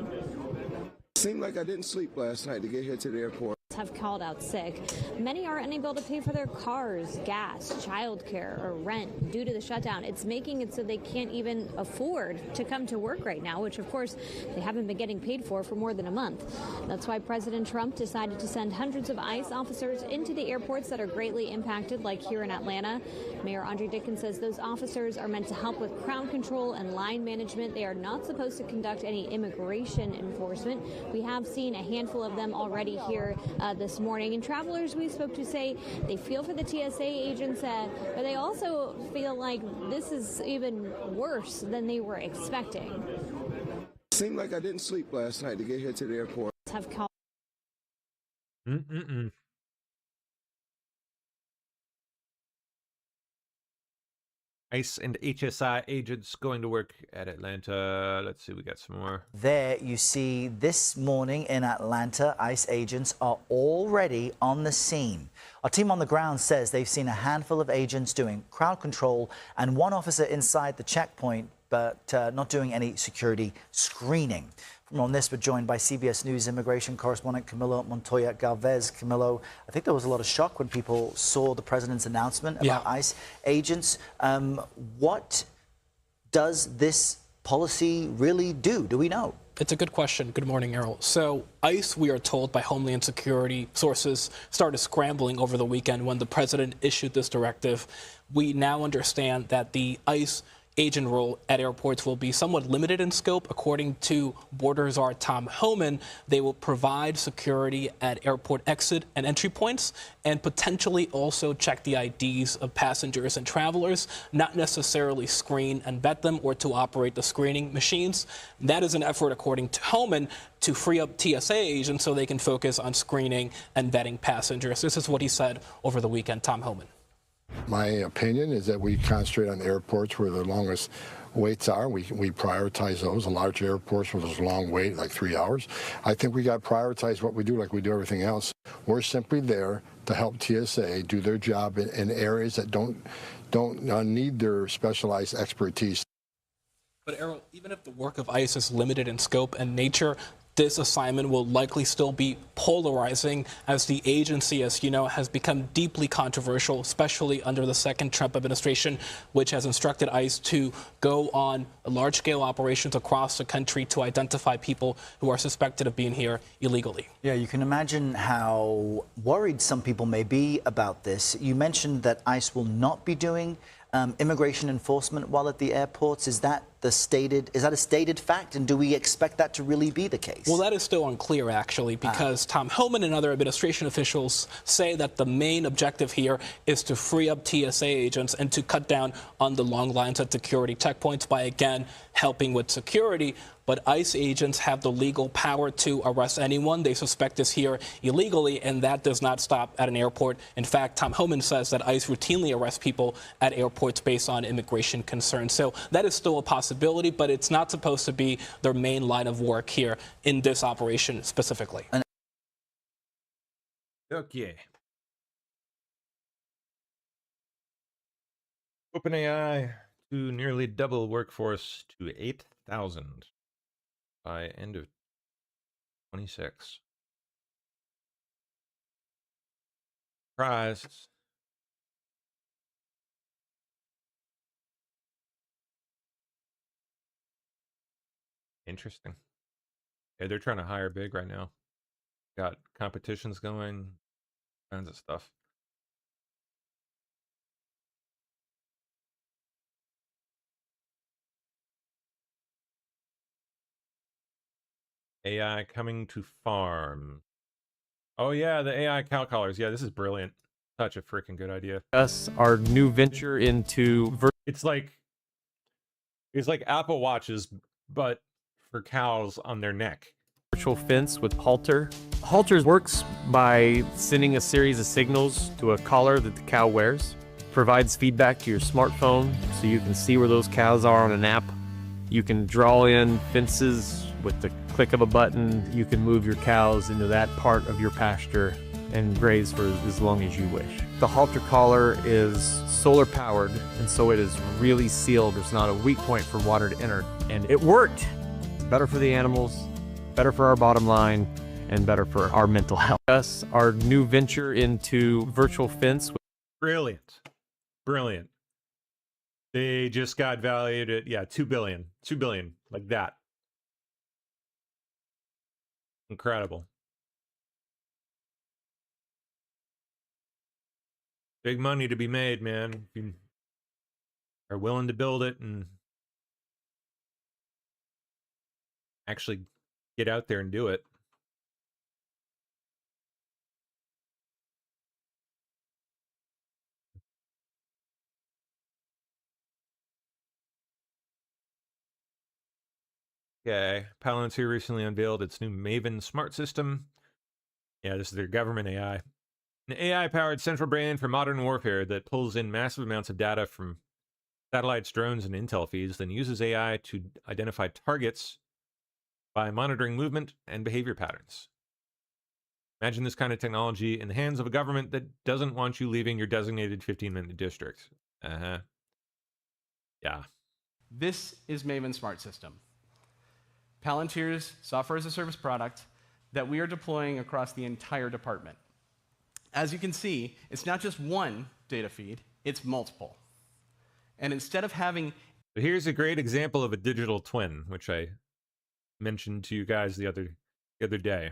It seemed like I didn't sleep last night to get here to the airport. Have called out sick. Many are unable to pay for their cars, gas, childcare, or rent due to the shutdown. It's making it so they can't even afford to come to work right now, which of course they haven't been getting paid for more than a month. That's why President Trump decided to send hundreds of ICE officers into the airports that are greatly impacted, like here in Atlanta. Mayor Andre Dickens says those officers are meant to help with crowd control and line management. They are not supposed to conduct any immigration enforcement. We have seen a handful of them already here this morning. And travelers we spoke to say they feel for the TSA agents, but they also feel like this is even worse than they were expecting. It seemed like I didn't sleep last night to get here to the airport. Have called. ICE and HSI agents going to work at Atlanta. Let's see, we got some more. There you see this morning in Atlanta, ICE agents are already on the scene. Our team on the ground says they've seen a handful of agents doing crowd control and one officer inside the checkpoint, but not doing any security screening. On this, we're joined by CBS News immigration correspondent Camilo Montoya Galvez. Camilo, I think there was a lot of shock when people saw the president's announcement about ICE agents. What does this policy really do? Do we know? It's a good question. Good morning, Errol. So ICE, we are told by Homeland Security sources, started scrambling over the weekend when the president issued this directive. We now understand that the ICE agent role at airports will be somewhat limited in scope. According to Border Czar Tom Homan, they will provide security at airport exit and entry points and potentially also check the IDs of passengers and travelers, not necessarily screen and vet them or to operate the screening machines. That is an effort, according to Homan, to free up TSA agents so they can focus on screening and vetting passengers. This is what he said over the weekend, Tom Homan. My opinion is that we concentrate on airports where the longest waits are. We prioritize those. The large airports where there's a long wait, like 3 hours. I think we got to prioritize what we do like we do everything else. We're simply there to help TSA do their job in areas that don't need their specialized expertise. But Errol, even if the work of ICE is limited in scope and nature, this assignment will likely still be polarizing as the agency, as you know, has become deeply controversial, especially under the second Trump administration, which has instructed ICE to go on large-scale operations across the country to identify people who are suspected of being here illegally. Yeah, you can imagine how worried some people may be about this. You mentioned that ICE will not be doing immigration enforcement while at the airports. Is that a stated fact, and do we expect that to really be the case? Well, that is still unclear, actually, because Tom Homan and other administration officials say that the main objective here is to free up TSA agents and to cut down on the long lines at security checkpoints by, again, helping with security. But ICE agents have the legal power to arrest anyone they suspect is here illegally, and that does not stop at an airport. In fact, Tom Homan says that ICE routinely arrests people at airports based on immigration concerns. So that is still a possibility, but it's not supposed to be their main line of work here in this operation specifically. Okay. OpenAI to nearly double workforce to 8,000 by end of 26. Surprise. Interesting. Yeah, they're trying to hire big right now. Got competitions going, kinds of stuff. AI coming to farm. Oh yeah, the AI cow collars. Yeah, this is brilliant. Such a freaking good idea. Our new venture into it's like Apple Watches, but for cows on their neck. virtual fence with halter. Halter works by sending a series of signals to a collar that the cow wears. Provides feedback to your smartphone so you can see where those cows are on an app. You can draw in fences with the click of a button. You can move your cows into that part of your pasture and graze for as long as you wish. The halter collar is solar powered, and so it is really sealed. There's not a weak point for water to enter, and it worked. Better for the animals, better for our bottom line, and better for our mental health. Our new venture into virtual fence. Brilliant. Brilliant. They just got valued at, 2 billion. 2 billion, like that. Incredible. Big money to be made, man. If you are willing to build it and actually get out there and do it. Okay, Palantir recently unveiled its new Maven smart system. Yeah, this is their government AI. An AI-powered central brain for modern warfare that pulls in massive amounts of data from satellites, drones, and intel feeds, then uses AI to identify targets by monitoring movement and behavior patterns. Imagine this kind of technology in the hands of a government that doesn't want you leaving your designated 15-minute district. Yeah. This is Maven Smart System. Palantir's software as a service product that we are deploying across the entire department. As you can see, it's not just one data feed, it's multiple. And instead of having... Here's a great example of a digital twin, which I mentioned to you guys the other day.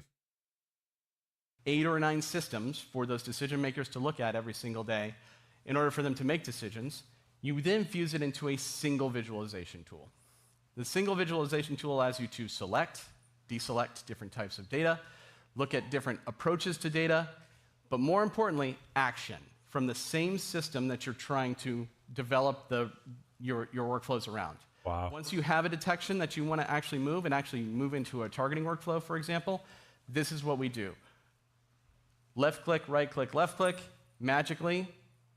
8 or 9 systems for those decision makers to look at every single day in order for them to make decisions, you then fuse it into a single visualization tool. The single visualization tool allows you to select, deselect different types of data, look at different approaches to data, but more importantly, action from the same system that you're trying to develop your workflows around. Wow. Once you have a detection that you want to actually move into a targeting workflow, for example, this is what we do. Left click, right click, left click, magically,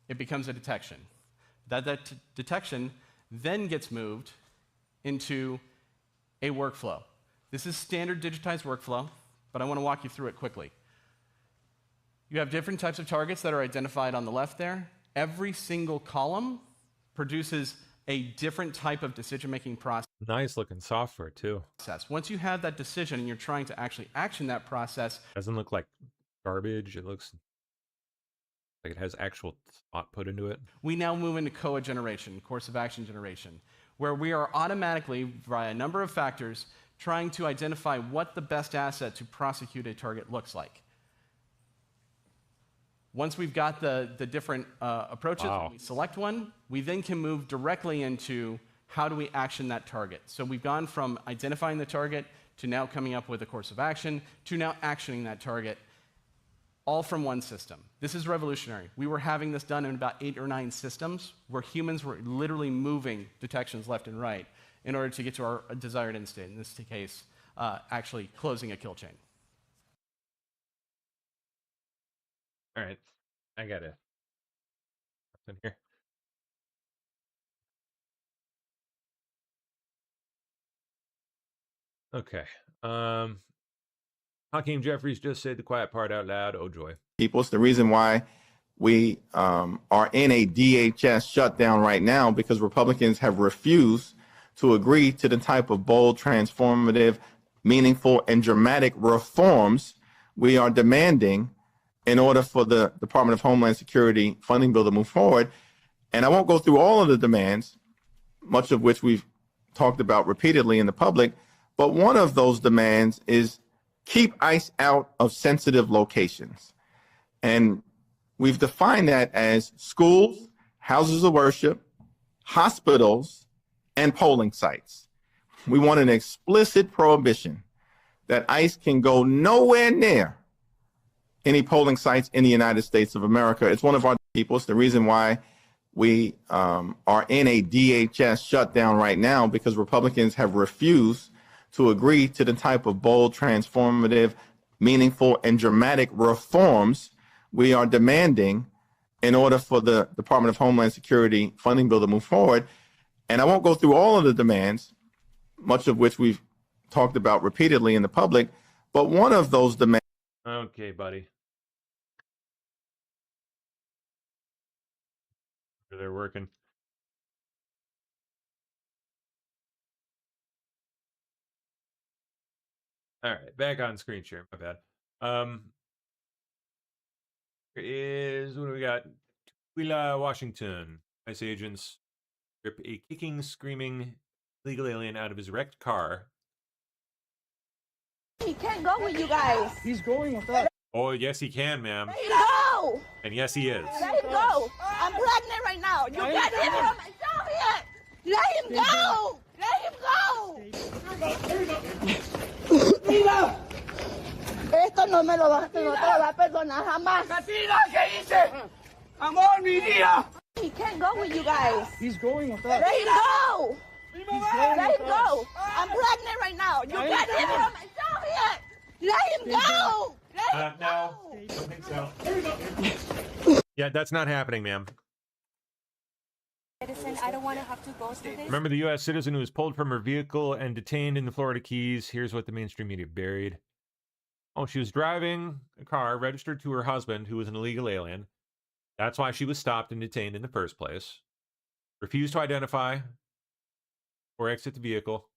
it becomes a detection. That detection then gets moved into a workflow. This is standard digitized workflow, but I want to walk you through it quickly. You have different types of targets that are identified on the left there. Every single column produces a different type of decision-making process. Nice looking software too. Once you have that decision and you're trying to actually action that process, doesn't look like garbage. It looks like it has actual thought put into it. We now move into COA generation, course of action generation, where we are automatically, via a number of factors, trying to identify what the best asset to prosecute a target looks like. Once we've got the different approaches, when we select one, we then can move directly into how do we action that target. So we've gone from identifying the target to now coming up with a course of action to now actioning that target, all from one system. This is revolutionary. We were having this done in about 8 or 9 systems where humans were literally moving detections left and right in order to get to our desired end state, in this case, actually closing a kill chain. All right, I got it. What's in here? Okay. Hakeem Jeffries just said the quiet part out loud. Oh joy. People, it's the reason why we are in a DHS shutdown right now, because Republicans have refused to agree to the type of bold, transformative, meaningful, and dramatic reforms we are demanding in order for the Department of Homeland Security funding bill to move forward. And I won't go through all of the demands, much of which we've talked about repeatedly in the public, but one of those demands is keep ICE out of sensitive locations. And we've defined that as schools, houses of worship, hospitals, and polling sites. We want an explicit prohibition that ICE can go nowhere near any polling sites in the United States of America. It's one of our people. It's the reason why we are in a DHS shutdown right now, because Republicans have refused to agree to the type of bold, transformative, meaningful, and dramatic reforms we are demanding in order for the Department of Homeland Security funding bill to move forward. And I won't go through all of the demands, much of which we've talked about repeatedly in the public, but one of those demands. Okay, buddy. They're working. All right, back on screen share. My bad. What do we got? Willa, Washington. ICE agents strip a kicking, screaming illegal alien out of his wrecked car. He can't go with you guys. He's going with us. Oh, yes, he can, ma'am. Let him go. And yes, he is. Let him go. I'm pregnant right now. You can't leave him on my job yet. Let him go. Let him go. Mira. Esto no me lo no te lo va a perdonar jamás. Katina, ¿qué hice? Amor, mi vida. He can't go with you guys. He's going with us. Let him go. Let him go. I'm pregnant right now. You can't leave him on my job yet. Let him go. No, I don't think so. Yeah, that's not happening, ma'am. Citizen, I don't want to have to go through this. Remember the U.S. citizen who was pulled from her vehicle and detained in the Florida Keys? Here's what the mainstream media buried. Oh, she was driving a car registered to her husband, who was an illegal alien. That's why she was stopped and detained in the first place. Refused to identify or exit the vehicle.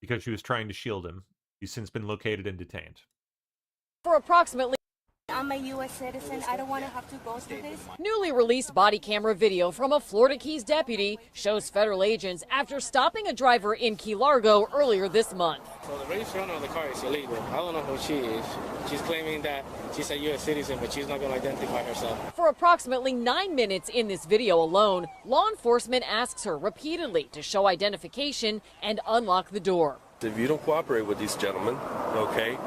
because she was trying to shield him. He's since been located and detained. For approximately I'm a U.S. citizen. I don't want to have to go through this. newly released body camera video from a Florida Keys deputy shows federal agents after stopping a driver in Key Largo earlier this month. So the registration on the car is illegal. I don't know who she is. She's claiming that she's a U.S. citizen, but she's not going to identify herself. For approximately 9 minutes in this video alone, law enforcement asks her repeatedly to show identification and unlock the door. If you don't cooperate with these gentlemen, okay,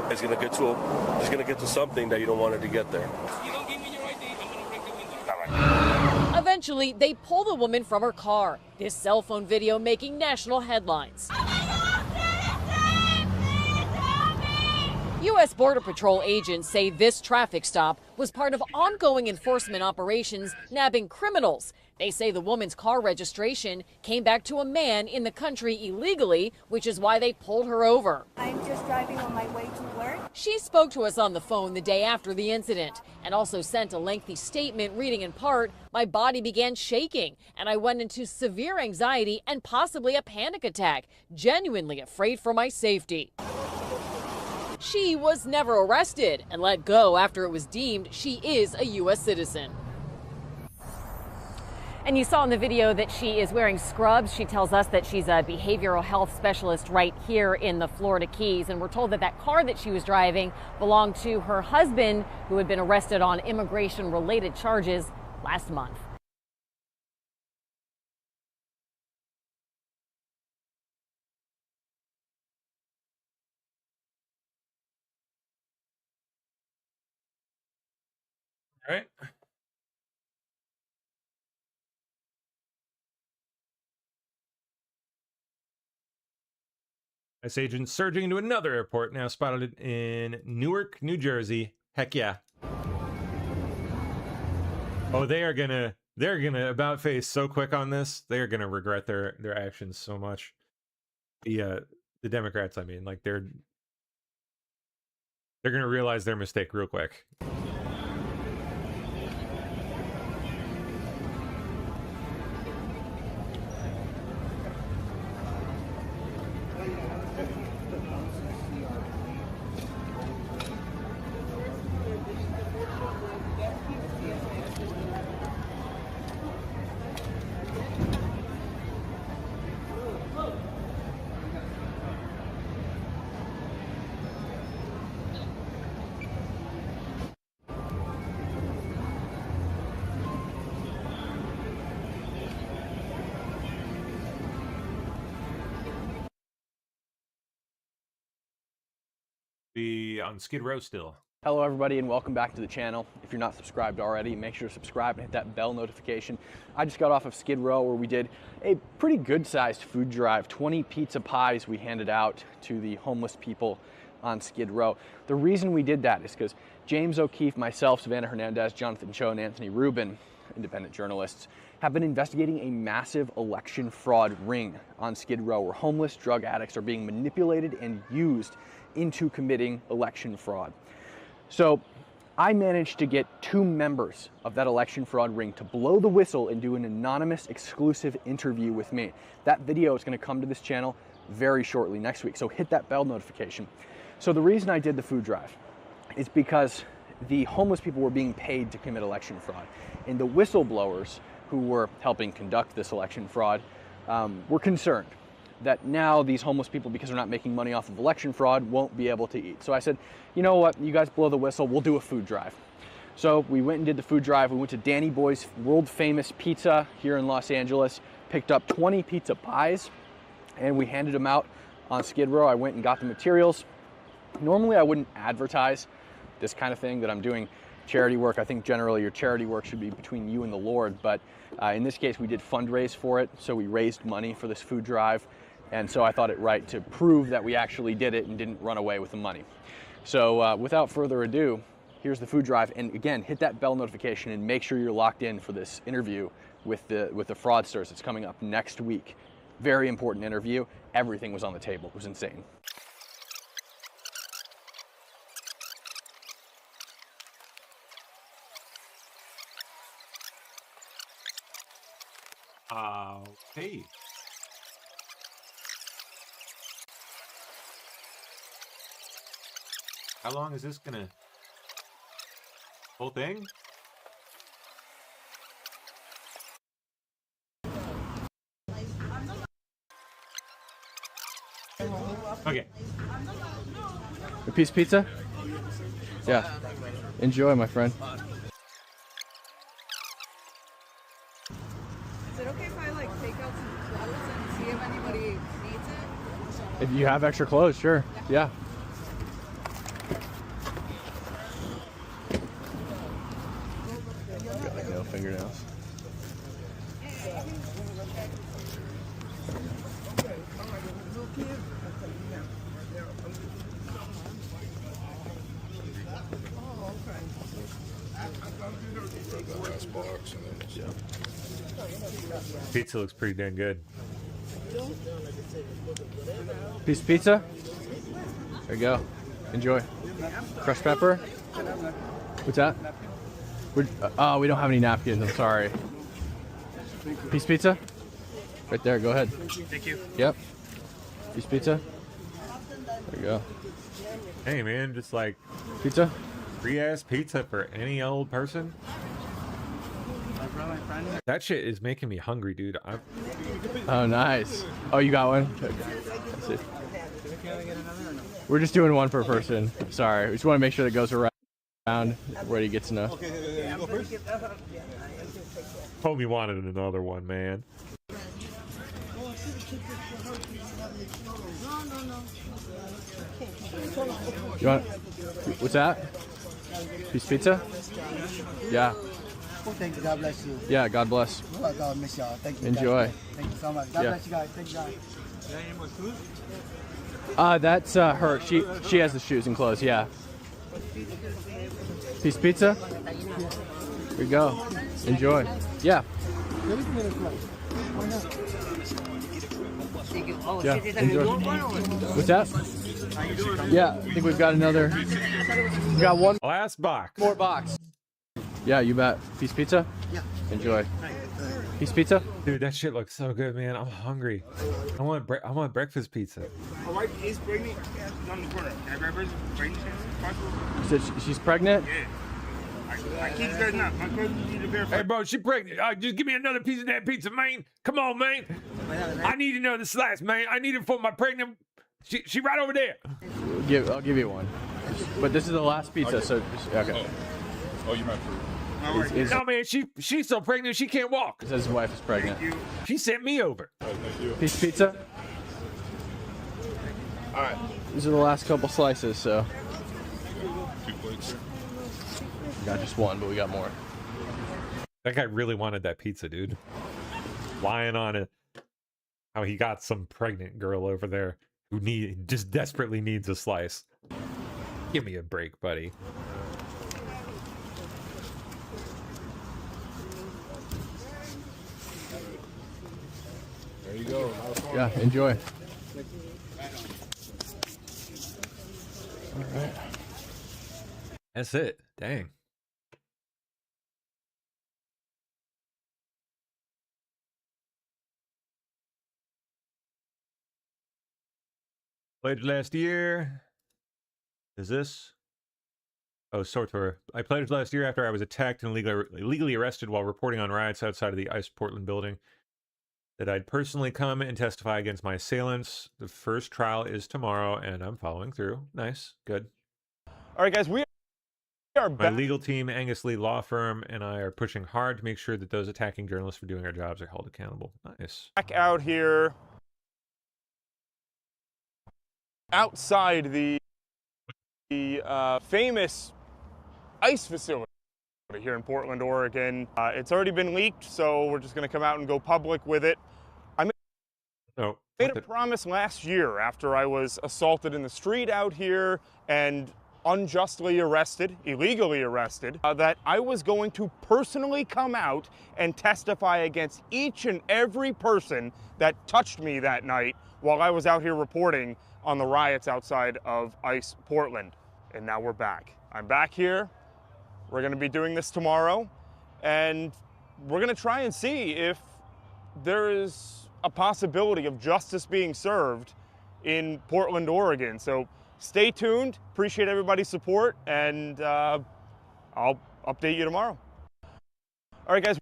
it's gonna get to something that you don't want it to get there. Eventually, they pull the woman from her car. This cell phone video making national headlines. U.S. Border Patrol agents say this traffic stop was part of ongoing enforcement operations nabbing criminals. They say the woman's car registration came back to a man in the country illegally, which is why they pulled her over. I'm just driving on my way to work. She spoke to us on the phone the day after the incident and also sent a lengthy statement reading in part, "My body began shaking and I went into severe anxiety and possibly a panic attack, genuinely afraid for my safety." She was never arrested and let go after it was deemed she is a U.S. citizen. And you saw in the video that she is wearing scrubs. She tells us that she's a behavioral health specialist right here in the Florida Keys. And we're told that that car that she was driving belonged to her husband, who had been arrested on immigration-related charges last month. All right. S agents surging into another airport, now spotted in Newark, New Jersey. Heck yeah. Oh, they're gonna about face so quick on this. They're gonna regret their actions so much. The Democrats, I mean, like they're gonna realize their mistake real quick. Be on Skid Row still. Hello everybody and welcome back to the channel. If you're not subscribed already, make sure to subscribe and hit that bell notification. I just got off of Skid Row where we did a pretty good sized food drive. 20 pizza pies we handed out to the homeless people on Skid Row. The reason we did that is because James O'Keefe, myself, Savannah Hernandez, Jonathan Cho, and Anthony Rubin, independent journalists, have been investigating a massive election fraud ring on Skid Row where homeless drug addicts are being manipulated and used into committing election fraud. So I managed to get 2 members of that election fraud ring to blow the whistle and do an anonymous exclusive interview with me. That video is going to come to this channel very shortly next week, so hit that bell notification. So the reason I did the food drive is because the homeless people were being paid to commit election fraud, and the whistleblowers who were helping conduct this election fraud were concerned that now these homeless people, because they're not making money off of election fraud, won't be able to eat. So I said, you know what, you guys blow the whistle, we'll do a food drive. So we went and did the food drive. We went to Danny Boy's world famous pizza here in Los Angeles, picked up 20 pizza pies, and we handed them out on Skid Row. I went and got the materials. Normally I wouldn't advertise this kind of thing, that I'm doing charity work. I think generally your charity work should be between you and the Lord, but in this case we did fundraise for it, so we raised money for this food drive. And so I thought it right to prove that we actually did it and didn't run away with the money. So without further ado, here's the food drive. And again, hit that bell notification and make sure you're locked in for this interview with the fraudsters. It's coming up next week. Very important interview. Everything was on the table. It was insane. Okay. How long is this gonna... whole thing? Okay. A piece of pizza? Yeah. Enjoy, my friend. Is it okay if I like take out some clothes and see if anybody needs it? If you have extra clothes, sure. Yeah. Got like no fingernails. Pizza looks pretty dang good. Piece of pizza? There you go. Enjoy. Crushed pepper? What's that? Oh, we don't have any napkins. I'm sorry. Piece of pizza? Right there. Go ahead. Thank you. Yep. Piece of pizza? There you go. Hey, man, just like... Pizza? Free-ass pizza for any old person? That shit is making me hungry, dude. Oh, nice. Oh, you got one? Okay. We're just doing one per person. Sorry. We just want to make sure that goes around where he gets to know. Homie wanted another one, man. You want... What's that? Piece of pizza? Yeah. Thank you. God bless you. Yeah, God bless. Oh, God miss y'all. Thank you. Enjoy. Thank you so much. God bless you guys. Thank you guys. That's her. She has the shoes and clothes. Yeah. Piece of pizza. Here you go. Enjoy. Yeah. Yeah. Enjoy. What's that? Yeah, I think we've got another. We got one last box. More box. Yeah, you bet. Piece of pizza? Yeah. Enjoy. Piece of pizza? Dude, that shit looks so good, man. I'm hungry. I want breakfast pizza. My wife is pregnant. She's on the corner. Can I grab her? Pregnant? You said she's pregnant? Yeah. I kid you guys not. My cousin need to verify. Hey, bro, she pregnant. Just give me another piece of that pizza, man. Come on, man. I need another slice, man. I need it for my pregnant. She right over there. I'll give you one. But this is the last pizza, so okay. Oh, you meant for... No, man, she's so pregnant she can't walk. It says his wife is pregnant. She sent me over. Piece of pizza? All right. These are the last couple slices, so. 2 plates. Got just one, but we got more. That guy really wanted that pizza, dude. Lying on it. How he got some pregnant girl over there who just desperately needs a slice. Give me a break, buddy. There you go. Yeah, enjoy. All right. That's it. Dang. Pledged last year. Is this? Oh, SORTOR. I pledged last year after I was attacked and illegally arrested while reporting on riots outside of the ICE Portland building that I'd personally come and testify against my assailants. The first trial is tomorrow, and I'm following through. Nice. Good. All right, guys, we are back. My legal team, Angus Lee Law Firm, and I are pushing hard to make sure that those attacking journalists for doing our jobs are held accountable. Nice. Back out here outside the famous ICE facility here in Portland, Oregon. It's already been leaked, so we're just going to come out and go public with it. I made a promise last year after I was assaulted in the street out here and unjustly arrested, illegally arrested, that I was going to personally come out and testify against each and every person that touched me that night while I was out here reporting on the riots outside of ICE Portland. And now we're back. I'm back here. We're going to be doing this tomorrow, and we're going to try and see if there is a possibility of justice being served in Portland, Oregon. So stay tuned. Appreciate everybody's support, and I'll update you tomorrow. All right, guys.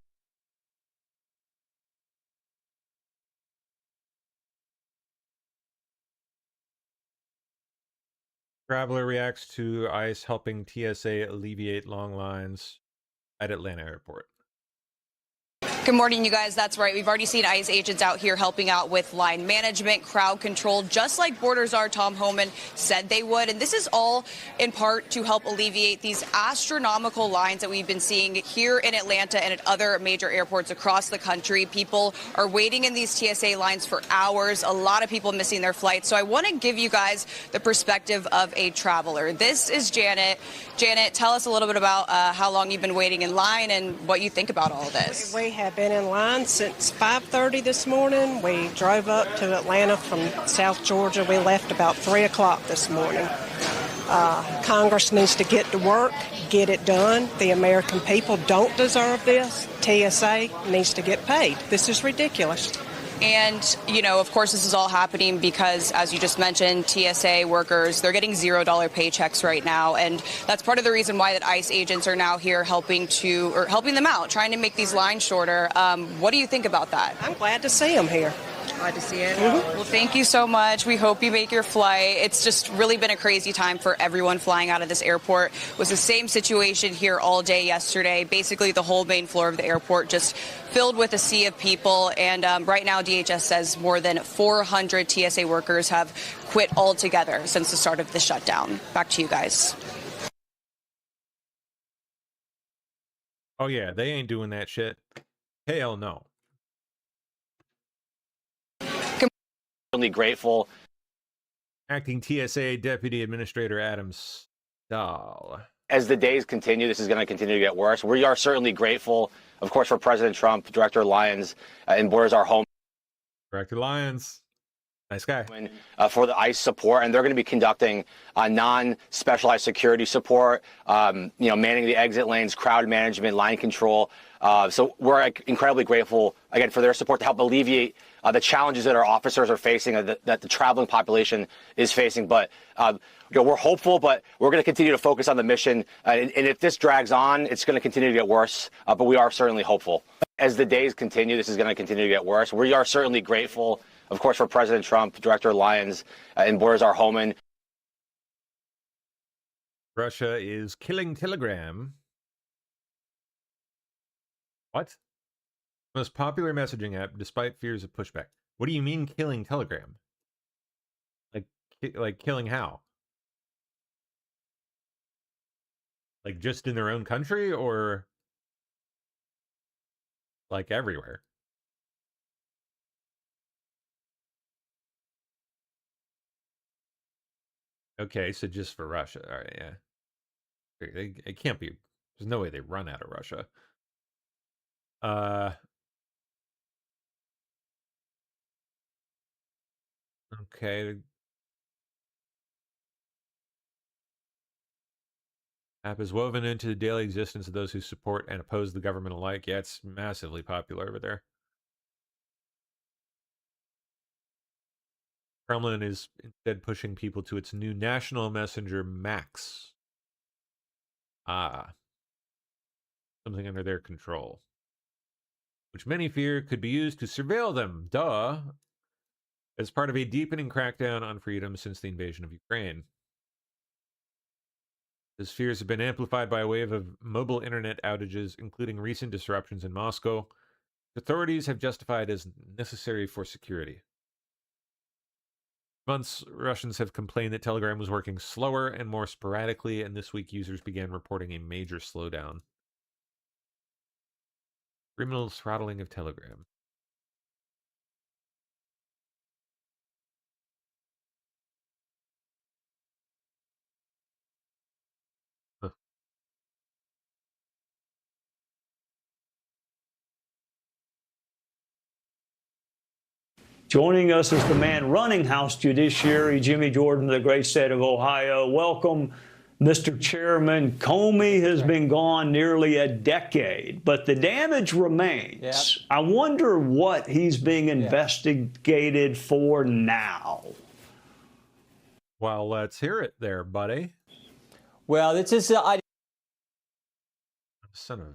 Traveler reacts to ICE helping TSA alleviate long lines at Atlanta airport. Good morning, you guys. That's right. We've already seen ICE agents out here helping out with line management, crowd control, just like Borders Czar Tom Homan said they would. And this is all in part to help alleviate these astronomical lines that we've been seeing here in Atlanta and at other major airports across the country. People are waiting in these TSA lines for hours. A lot of people missing their flights. So I want to give you guys the perspective of a traveler. This is Janet. Janet, tell us a little bit about how long you've been waiting in line and what you think about all of this. We have been in line since 5:30 this morning. We drove up to Atlanta from South Georgia. We left about 3 o'clock this morning. Congress needs to get to work, get it done. The American people don't deserve this. TSA needs to get paid. This is ridiculous. And, you know, of course, this is all happening because, as you just mentioned, TSA workers, they're getting $0 paychecks right now. And that's part of the reason why that ICE agents are now here helping them out, trying to make these lines shorter. What do you think about that? I'm glad to see them here. Glad to see it. Well, thank you so much. We hope you make your flight. It's just really been a crazy time for everyone flying out of this airport. It was the same situation here all day yesterday. Basically, the whole main floor of the airport just filled with a sea of people. And right now, DHS says more than 400 TSA workers have quit altogether since the start of the shutdown. Back to you guys. Oh, yeah, they ain't doing that shit. Hell no. Really grateful. Acting TSA Deputy Administrator Adam Stahl. As the days continue, this is going to continue to get worse. We are certainly grateful, of course, for President Trump, Director Lyons, and Borders Our Home. Director Lyons. Nice guy. For the ICE support, and they're going to be conducting non-specialized security support, manning the exit lanes, crowd management, line control. So we're incredibly grateful, again, for their support to help alleviate the challenges that our officers are facing, that the traveling population is facing. But we're hopeful, but we're going to continue to focus on the mission. And if this drags on, it's going to continue to get worse. But we are certainly hopeful. As the days continue, this is going to continue to get worse. We are certainly grateful, of course, for President Trump, Director Lyons, and Borders Our Home. Russia is killing Telegram. What? Most popular messaging app, despite fears of pushback. What do you mean killing Telegram? Like killing how? Like just in their own country, or like everywhere? Okay, so just for Russia. All right, yeah. It can't be. There's no way they run out of Russia. Okay. App is woven into the daily existence of those who support and oppose the government alike. Yeah, it's massively popular over there. Kremlin is instead pushing people to its new national messenger, Max. Something under their control, which many fear could be used to surveil them, as part of a deepening crackdown on freedom since the invasion of Ukraine. Those fears have been amplified by a wave of mobile internet outages, including recent disruptions in Moscow. Authorities have justified as necessary for security. For months, Russians have complained that Telegram was working slower and more sporadically, and this week users began reporting a major slowdown. Criminal throttling of Telegram. Joining us is the man running House Judiciary, Jimmy Jordan, of the great state of Ohio. Welcome, Mr. Chairman. Comey has been gone nearly a decade, but the damage remains. Yep. I wonder what he's being investigated for now. Well, let's hear it there, buddy. Well, it's just the idea Son of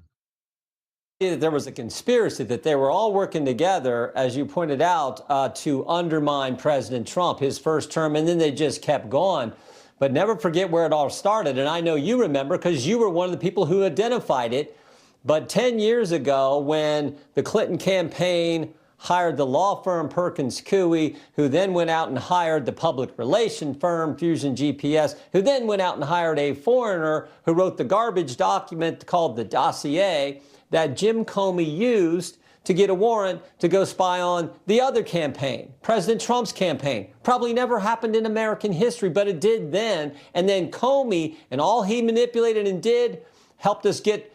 that there was a conspiracy, that they were all working together, as you pointed out, to undermine President Trump, his first term, and then they just kept going. But never forget where it all started. And I know you remember because you were one of the people who identified it. But 10 years ago, when the Clinton campaign hired the law firm Perkins Coie, who then went out and hired the public relation firm Fusion GPS, who then went out and hired a foreigner who wrote the garbage document called the dossier that Jim Comey used to get a warrant to go spy on the other campaign, President Trump's campaign. Probably never happened in American history, but it did then. And then Comey and all he manipulated and did helped us get,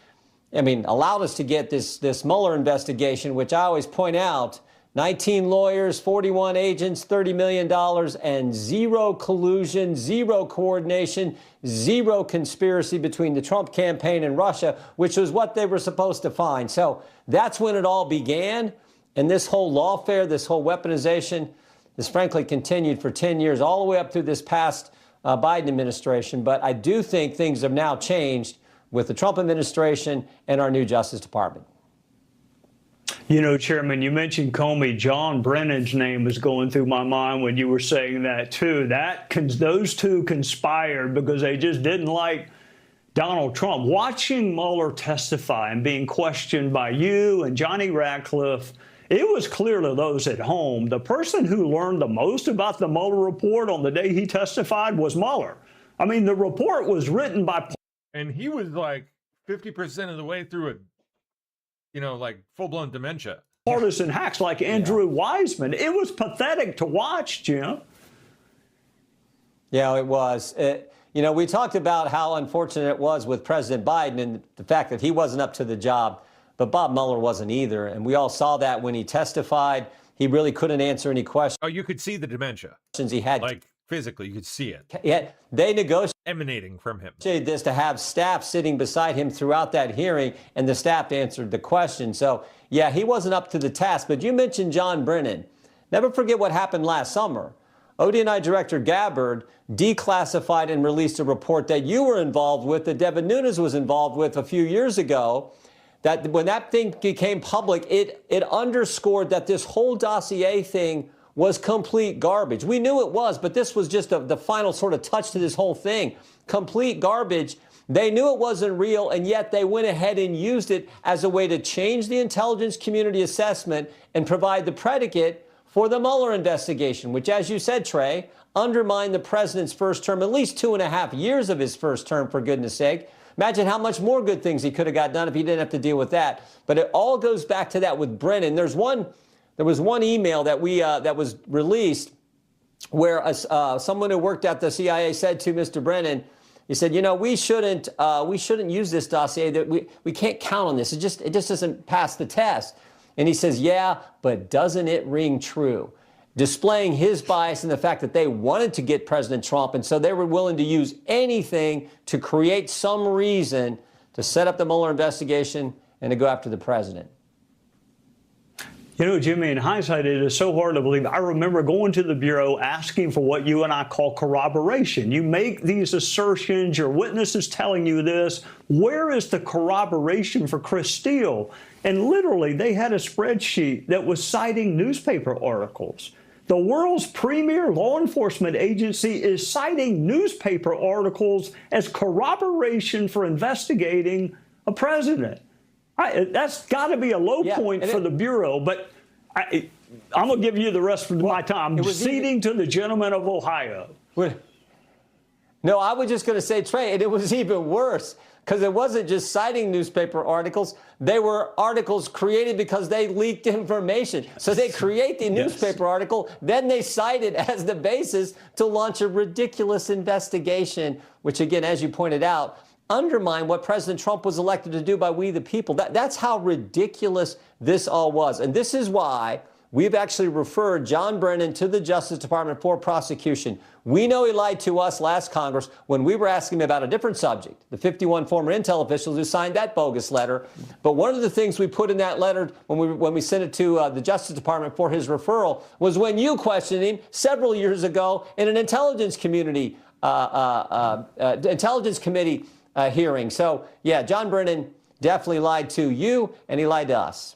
allowed us to get this Mueller investigation, which I always point out, 19 lawyers, 41 agents, $30 million, and zero collusion, zero coordination, zero conspiracy between the Trump campaign and Russia, which was what they were supposed to find. So that's when it all began. And this whole lawfare, this whole weaponization, has frankly continued for 10 years, all the way up through this past Biden administration. But I do think things have now changed with the Trump administration and our new Justice Department. You know, Chairman, you mentioned Comey. John Brennan's name was going through my mind when you were saying that, too. Those two conspired because they just didn't like Donald Trump. Watching Mueller testify and being questioned by you and Johnny Ratcliffe, it was clear to those at home the person who learned the most about the Mueller report on the day he testified was Mueller. I mean, the report was written by... And he was like 50% of the way through it. Like full-blown dementia. Partisan hacks like Andrew Wiseman. It was pathetic to watch, Jim. Yeah, it was. We talked about how unfortunate it was with President Biden and the fact that he wasn't up to the job, but Bob Mueller wasn't either. And we all saw that when he testified. He really couldn't answer any questions. Oh, you could see the dementia. He had. Like, physically, you could see it. Yeah, they negotiated emanating from him. This to have staff sitting beside him throughout that hearing, and the staff answered the question. So, yeah, he wasn't up to the task. But you mentioned John Brennan. Never forget what happened last summer. ODNI Director Gabbard declassified and released a report that you were involved with, that Devin Nunes was involved with a few years ago, that when that thing became public, it underscored that this whole dossier thing was complete garbage. We knew it was, but this was just the final sort of touch to this whole thing. Complete garbage. They knew it wasn't real, and yet they went ahead and used it as a way to change the intelligence community assessment and provide the predicate for the Mueller investigation, which, as you said, Trey, undermined the president's first term, at least 2.5 years of his first term, for goodness sake. Imagine how much more good things he could have got done if he didn't have to deal with that. But it all goes back to that with Brennan. There was one email that that was released where someone who worked at the CIA said to Mr. Brennan, he said, we shouldn't use this dossier. That we can't count on this. It just doesn't pass the test. And he says, yeah, but doesn't it ring true? Displaying his bias and the fact that they wanted to get President Trump, and so they were willing to use anything to create some reason to set up the Mueller investigation and to go after the president. You know, Jimmy, in hindsight, it is so hard to believe. I remember going to the Bureau asking for what you and I call corroboration. You make these assertions, your witness is telling you this. Where is the corroboration for Chris Steele? And literally, they had a spreadsheet that was citing newspaper articles. The world's premier law enforcement agency is citing newspaper articles as corroboration for investigating a president. That's got to be a low point for the Bureau, but I'm going to give you the rest of my time ceding to the gentleman of Ohio. No, I was just going to say, Trey, and it was even worse because it wasn't just citing newspaper articles. They were articles created because they leaked information. So they create the newspaper article, then they cite it as the basis to launch a ridiculous investigation, which, again, as you pointed out, undermine what President Trump was elected to do by we the people. That's how ridiculous this all was. And this is why we've actually referred John Brennan to the Justice Department for prosecution. We know he lied to us last Congress when we were asking him about a different subject, the 51 former intel officials who signed that bogus letter. But one of the things we put in that letter when we sent it to the Justice Department for his referral was when you questioned him several years ago in an intelligence committee hearing. So, yeah, John Brennan definitely lied to you, and he lied to us.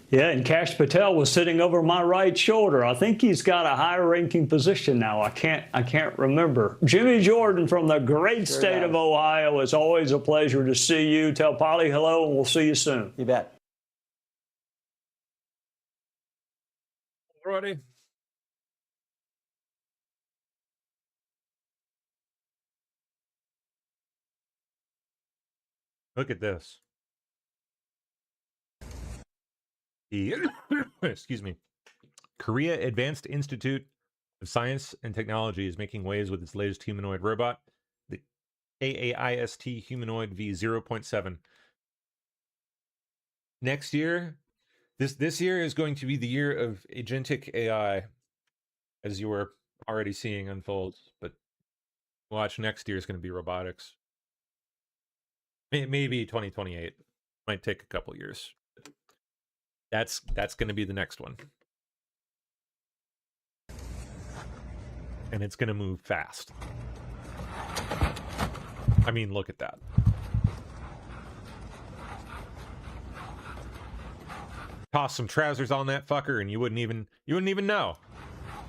Yeah, and Kash Patel was sitting over my right shoulder. I think he's got a higher-ranking position now. I can't remember. Jimmy Jordan from the great state of Ohio. It's always a pleasure to see you. Tell Polly hello, and we'll see you soon. You bet. Alrighty. Look at this. Excuse me. Korea Advanced Institute of Science and Technology is making waves with its latest humanoid robot, the KAIST Humanoid V0.7. Next year, this year is going to be the year of agentic AI, as you were already seeing unfold. But watch, next year is going to be robotics. Maybe 2028. Might take a couple years. That's going to be the next one. And it's going to move fast. I mean, look at that. Toss some trousers on that fucker and you wouldn't even know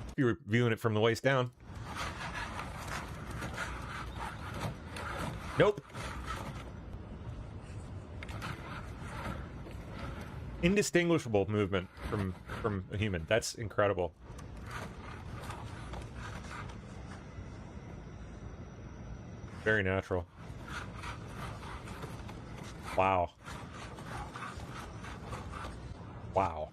if you were viewing it from the waist down. Nope. Indistinguishable movement from a human. That's incredible. Very natural. Wow. Wow.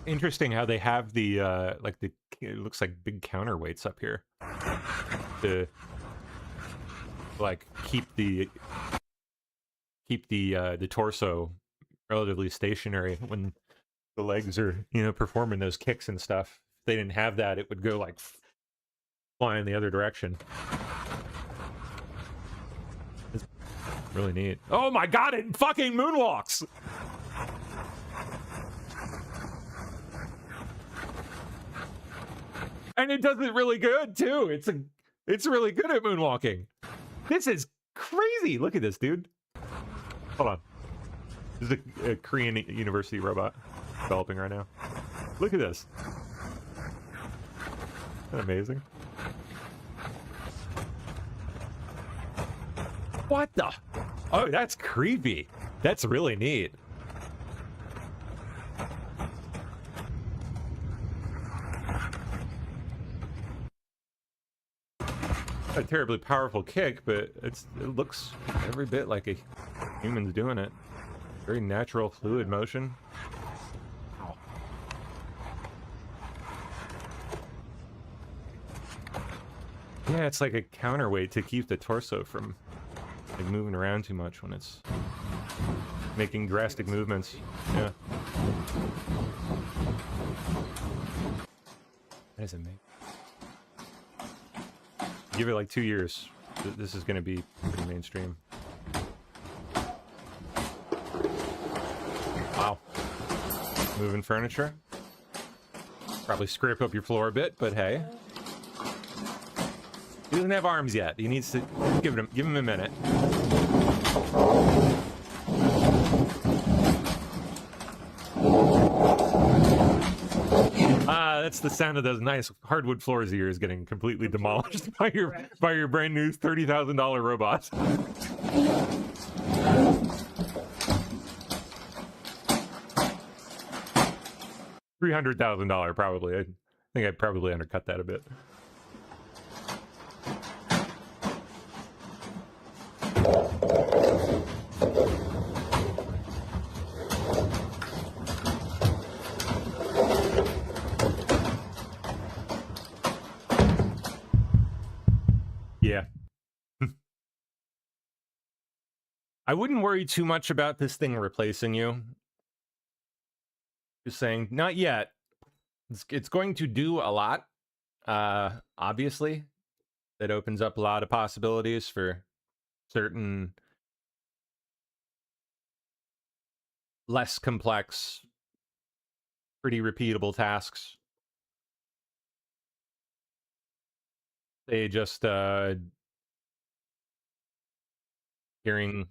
Interesting how they have the it looks like big counterweights up here to like keep the torso relatively stationary when the legs are, performing those kicks and stuff. If they didn't have that, it would go like flying the other direction. It's really neat. Oh my god, it fucking moonwalks! And it does it really good too. It's really good at moonwalking. This is crazy. Look at this, dude. Hold on. This is a Korean university robot developing right now. Look at this. Isn't that amazing? What the? Oh, that's creepy. That's really neat. A terribly powerful kick, but it looks every bit like a human's doing it. Very natural, fluid motion. Wow. Yeah, it's like a counterweight to keep the torso from like moving around too much when it's making drastic movements. Yeah. That is amazing. Give it like 2 years. This is going to be pretty mainstream. Wow. Moving furniture. Probably scrape up your floor a bit, but hey. He doesn't have arms yet. He needs to give him a minute. That's the sound of those nice hardwood floors of yours getting completely demolished by your brand new $30,000 robot. $300,000 probably. I think I'd probably undercut that a bit. I wouldn't worry too much about this thing replacing you. Just saying, not yet. It's going to do a lot. Obviously, that opens up a lot of possibilities for certain less complex, pretty repeatable tasks. They just hearing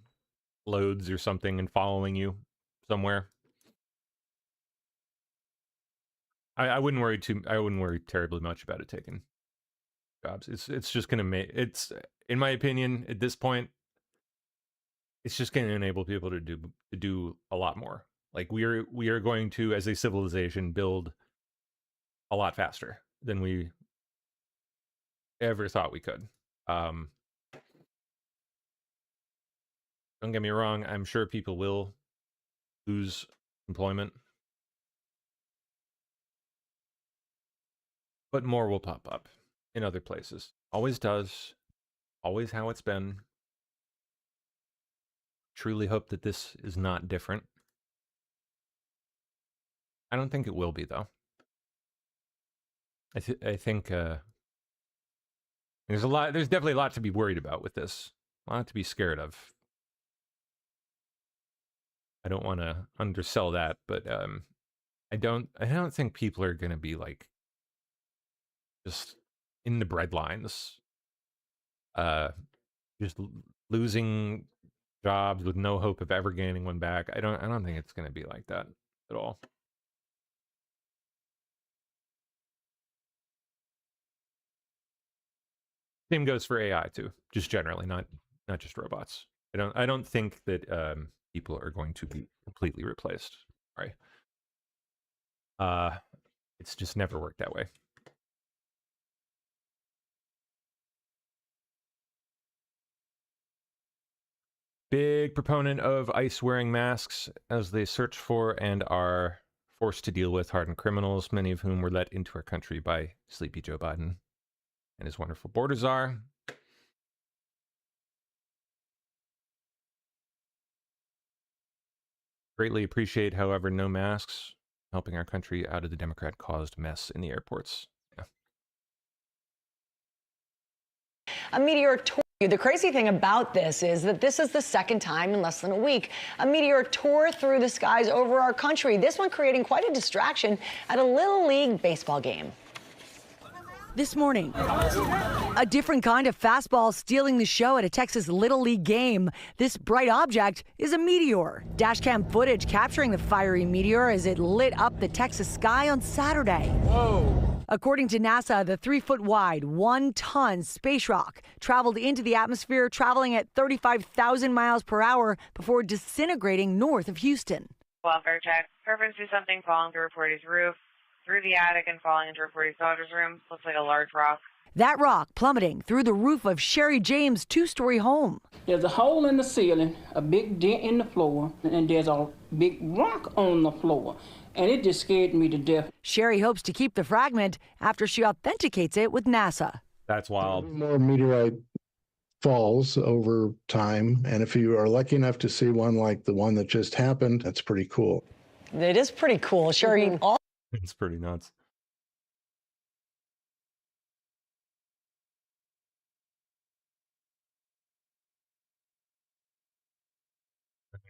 loads or something and following you somewhere. I wouldn't worry terribly much about it taking jobs. It's just gonna make in my opinion, at this point, it's just gonna enable people to do a lot more. Like we are going to, as a civilization, build a lot faster than we ever thought we could. Don't get me wrong, I'm sure people will lose employment, but more will pop up in other places. Always does. Always how it's been. Truly hope that this is not different. I don't think it will be, though. I think there's definitely a lot to be worried about with this. A lot to be scared of. I don't want to undersell that, but I don't think people are going to be like just in the breadlines, just losing jobs with no hope of ever gaining one back. I don't think it's going to be like that at all. Same goes for AI too, just generally, not just robots. I don't think that people are going to be completely replaced. Right? It's just never worked that way. Big proponent of ICE wearing masks as they search for and are forced to deal with hardened criminals, many of whom were let into our country by sleepy Joe Biden and his wonderful border czar. Greatly appreciate, however, no masks, helping our country out of the Democrat-caused mess in the airports. Yeah. A meteor tore. The crazy thing about this is that this is the second time in less than a week a meteor tore through the skies over our country, this one creating quite a distraction at a Little League baseball game. This morning, a different kind of fastball stealing the show at a Texas Little League game. This bright object is a meteor. Dashcam footage capturing the fiery meteor as it lit up the Texas sky on Saturday. Whoa. According to NASA, the 3-foot wide, 1-ton space rock traveled into the atmosphere, traveling at 35,000 miles per hour before disintegrating north of Houston. Welfare check. Purpose to something falling through reporter's roof, through the attic and falling into reporter's daughter's room. Looks like a large rock. That rock plummeting through the roof of Sherry James' 2-story home. There's a hole in the ceiling, a big dent in the floor, and there's a big rock on the floor. And it just scared me to death. Sherry hopes to keep the fragment after she authenticates it with NASA. That's wild. More meteorite falls over time, and if you are lucky enough to see one like the one that just happened, that's pretty cool. It is pretty cool. Sherry, It's pretty nuts.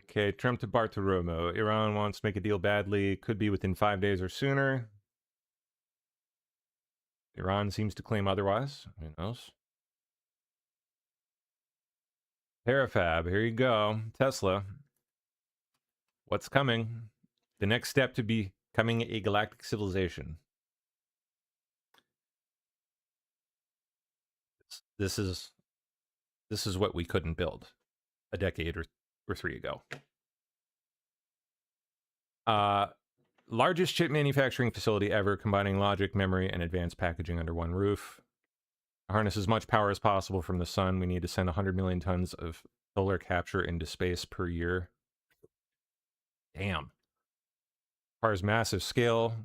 Okay, Trump to Bartiromo. Iran wants to make a deal badly. Could be within 5 days or sooner. Iran seems to claim otherwise. Who knows? Parafab, here you go. Tesla. What's coming? The next step to becoming a galactic civilization. This is what we couldn't build a decade or 3 ago. Largest chip manufacturing facility ever, combining logic, memory, and advanced packaging under one roof. To harness as much power as possible from the sun, we need to send 100 million tons of solar capture into space per year. Damn. Requires massive scale,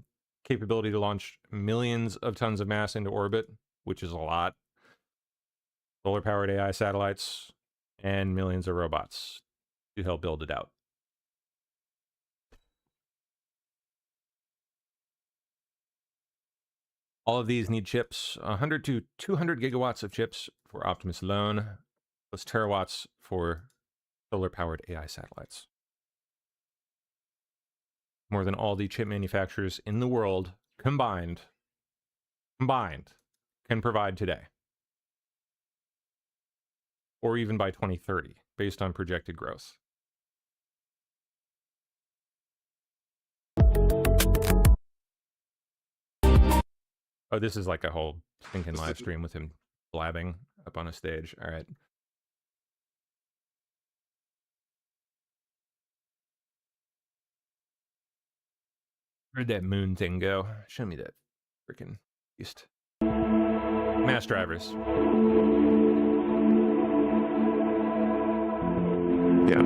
capability to launch millions of tons of mass into orbit, which is a lot. Solar-powered AI satellites, and millions of robots. to help build it out. All of these need chips, 100 to 200 gigawatts of chips for Optimus alone, plus terawatts for solar-powered AI satellites. More than all the chip manufacturers in the world combined can provide today. Or even by 2030, based on projected growth. Oh, this is like a whole stinking live stream with him blabbing up on a stage. All right. Where'd that moon thing go? Show me that freaking beast. Mass drivers. Yeah.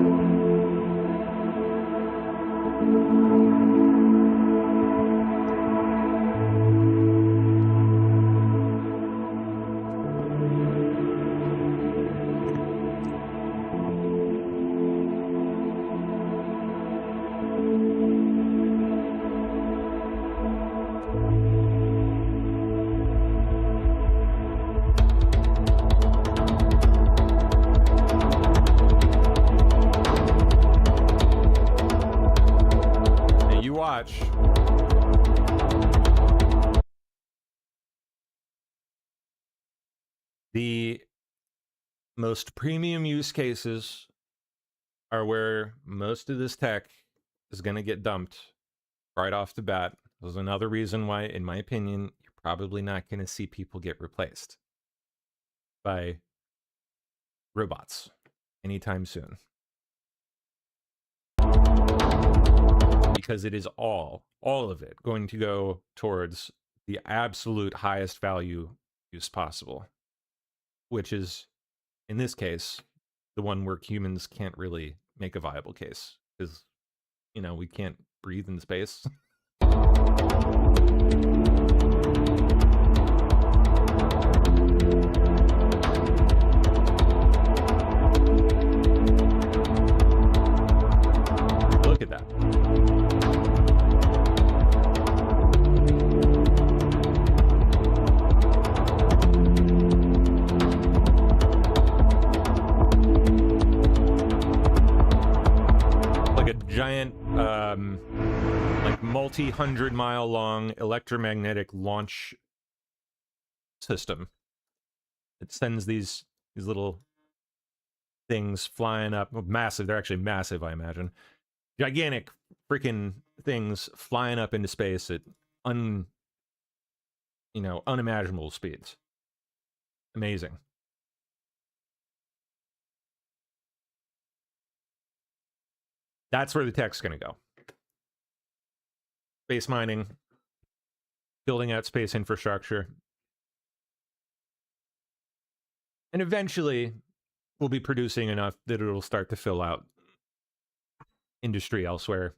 Watch. The most premium use cases are where most of this tech is going to get dumped right off the bat. There's another reason why, in my opinion, you're probably not going to see people get replaced by robots anytime soon. Because it is all of it going to go towards the absolute highest value use possible, which is, in this case, the one where humans can't really make a viable case because, you know, we can't breathe in space. Look at that. Giant, like multi-hundred-mile long electromagnetic launch system. It sends these little things flying up, massive. They're actually massive, I imagine. Gigantic freaking things flying up into space at unimaginable speeds. Amazing. That's where the tech's going to go. Space mining, building out space infrastructure. And eventually, we'll be producing enough that it'll start to fill out industry elsewhere,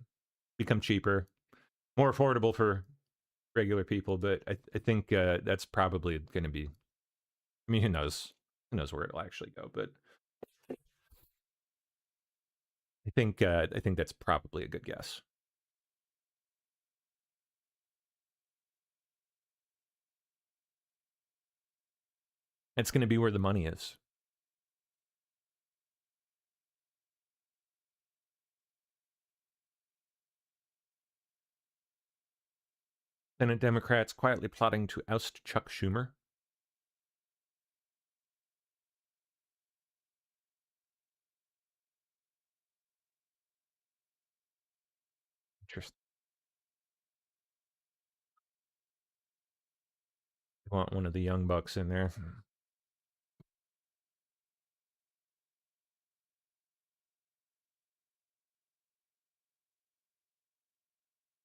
become cheaper, more affordable for regular people. But I think that's probably going to be, I mean, who knows where it'll actually go, but I think that's probably a good guess. It's going to be where the money is. Senate Democrats quietly plotting to oust Chuck Schumer. Interesting. You want one of the young bucks in there.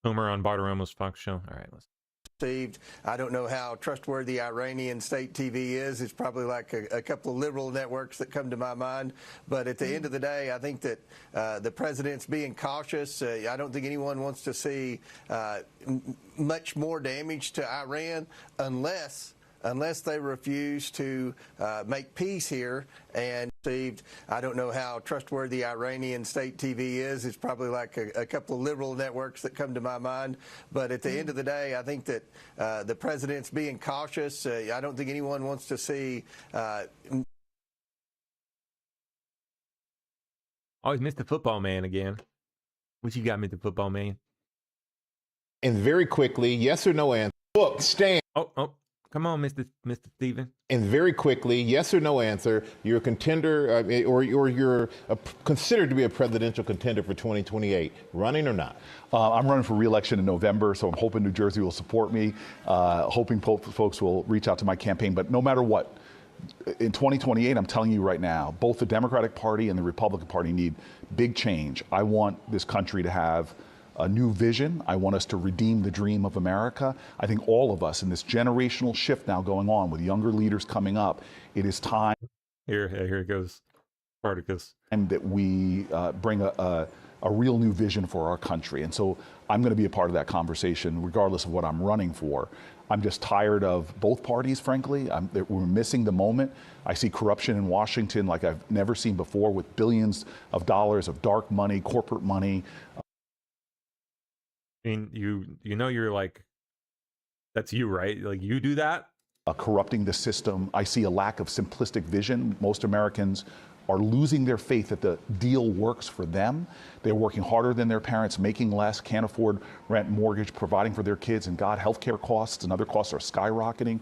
Homer on Bartiromo's Fox show. All right, let's. I don't know how trustworthy Iranian state TV is. It's probably like a couple of liberal networks that come to my mind. But at the end of the day, I think that the president's being cautious. I don't think anyone wants to see much more damage to Iran unless unless they refuse to make peace here and received. I don't know how trustworthy Iranian state TV is. It's probably like a couple of liberal networks that come to my mind. But at the end of the day, I think that the president's being cautious. I don't think anyone wants to see. Always Mr. Football Man again. What you got, Mr. Football Man? And very quickly, yes or no answer. Look, stand. Oh, come on, Mr. Steven. And very quickly, yes or no answer. You're a contender, or you're considered to be a presidential contender for 2028. Running or not? I'm running for re-election in November, so I'm hoping New Jersey will support me, hoping folks will reach out to my campaign. But no matter what, in 2028, I'm telling you right now, both the Democratic Party and the Republican Party need big change. I want this country to have a new vision. I want us to redeem the dream of America. I think all of us in this generational shift now going on with younger leaders coming up, it is time. Here it goes, Spartacus. And that we bring a real new vision for our country. And so I'm going to be a part of that conversation, regardless of what I'm running for. I'm just tired of both parties, frankly. We're missing the moment. I see corruption in Washington like I've never seen before, with billions of dollars of dark money, corporate money. I mean, you know, you're like, that's you, right? Like, you do that? Corrupting the system. I see a lack of simplistic vision. Most Americans are losing their faith that the deal works for them. They're working harder than their parents, making less, can't afford rent, mortgage, providing for their kids, and God, healthcare costs and other costs are skyrocketing.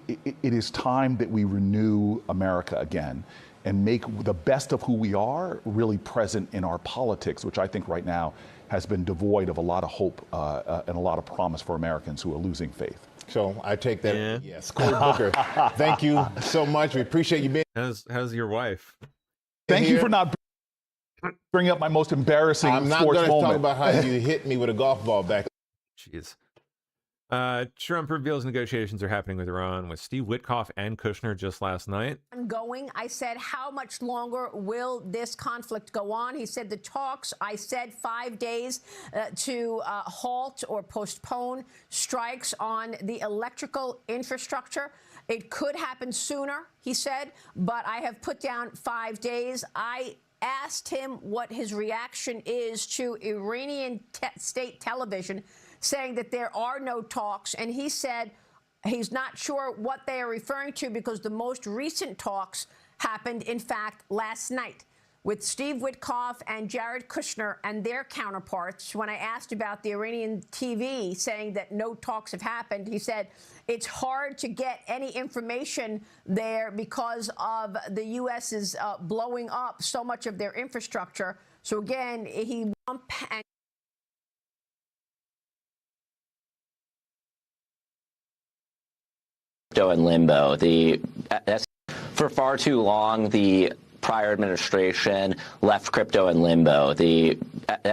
It is time that we renew America again and make the best of who we are really present in our politics, which I think right now has been devoid of a lot of hope and a lot of promise for Americans who are losing faith. So I take that. Yeah. Yes, Cory Booker. Thank you so much. We appreciate you being. How's your wife? Thank you for not bringing up my most embarrassing I'm not sports going to moment. talk about how you hit me with a golf ball back. Jeez. Trump reveals negotiations are happening with Iran with Steve Witkoff and Kushner just last night. Ongoing. I said, how much longer will this conflict go on? He said the talks, I said 5 days to halt or postpone strikes on the electrical infrastructure. It could happen sooner, he said, but I have put down 5 days. I asked him what his reaction is to Iranian state television saying that there are no talks, and he said he's not sure what they are referring to because the most recent talks happened, in fact, last night with Steve Witkoff and Jared Kushner and their counterparts. When I asked about the Iranian TV saying that no talks have happened, he said it's hard to get any information there because of the U.S. is blowing up so much of their infrastructure. So again, he and in limbo. For far too long, the prior administration left crypto in limbo. The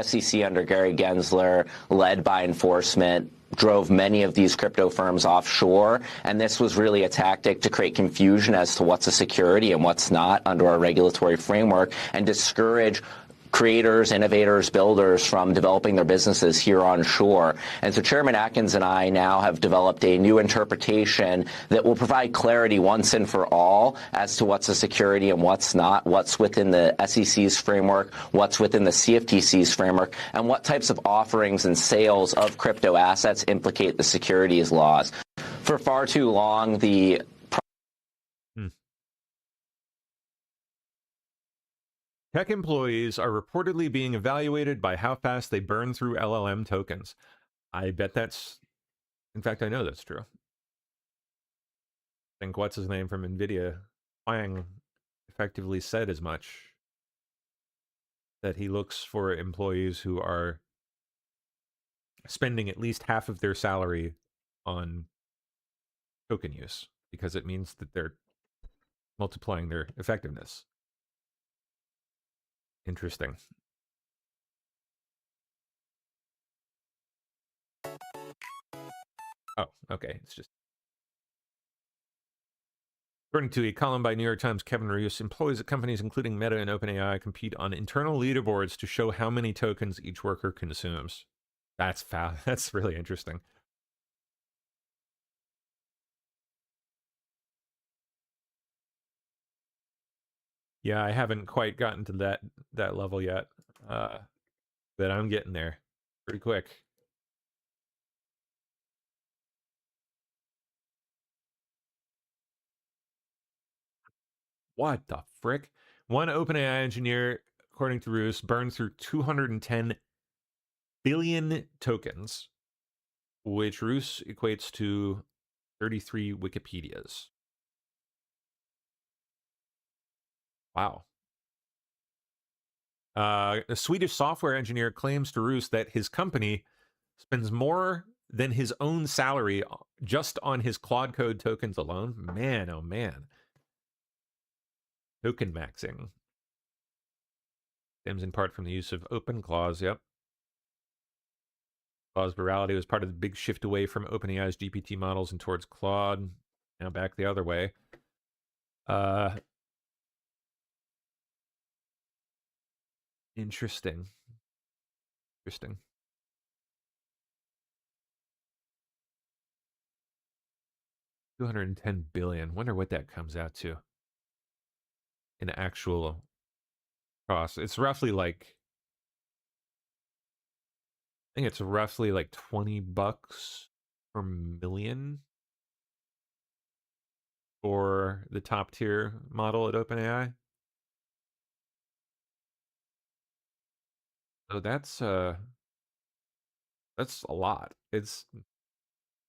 SEC under Gary Gensler, led by enforcement, drove many of these crypto firms offshore, and this was really a tactic to create confusion as to what's a security and what's not under our regulatory framework and discourage creators, innovators, builders from developing their businesses here on shore. And so Chairman Atkins and I now have developed a new interpretation that will provide clarity once and for all as to what's a security and what's not, what's within the SEC's framework, what's within the CFTC's framework, and what types of offerings and sales of crypto assets implicate the securities laws. For far too long, the Tech employees are reportedly being evaluated by how fast they burn through LLM tokens. I bet that's... In fact, I know that's true. I think what's his name from NVIDIA, Wang, effectively said as much. That he looks for employees who are spending at least half of their salary on token use, because it means that they're multiplying their effectiveness. Interesting. Oh, okay. It's just... According to a column by New York Times, Kevin Roos, employees at companies including Meta and OpenAI compete on internal leaderboards to show how many tokens each worker consumes. That's really interesting. Yeah, I haven't quite gotten to that level yet, but I'm getting there pretty quick. What the frick? One OpenAI engineer, according to Roos, burned through 210 billion tokens, which Roos equates to 33 Wikipedias. Wow. A Swedish software engineer claims to Roos that his company spends more than his own salary just on his Claude Code tokens alone. Man, oh man. Token maxing. Stems in part from the use of open clause, yep. Claude's virality was part of the big shift away from OpenAI's GPT models and towards Claude. Now back the other way. Interesting. 210 billion. Wonder what that comes out to in actual cost. It's roughly like, I think it's roughly like $20 per million for the top tier model at OpenAI. So that's a lot. It's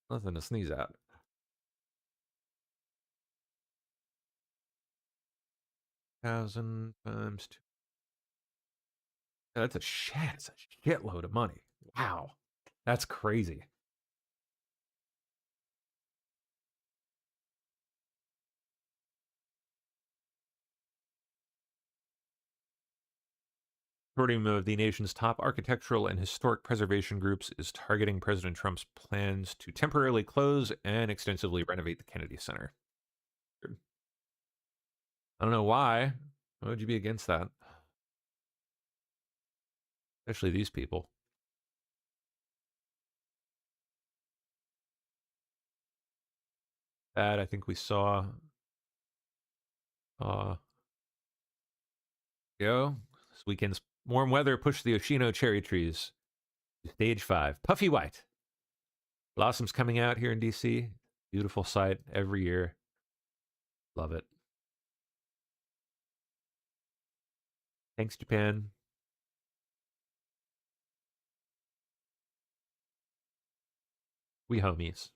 nothing to sneeze at. 1,000 times 2. That's a shitload of money. Wow. That's crazy. Consortium of the nation's top architectural and historic preservation groups is targeting President Trump's plans to temporarily close and extensively renovate the Kennedy Center. I don't know why. Why would you be against that? Especially these people. That I think we saw. This weekend's warm weather pushed the Yoshino cherry trees to stage 5. Puffy white. Blossoms coming out here in DC. Beautiful sight every year. Love it. Thanks, Japan. We homies.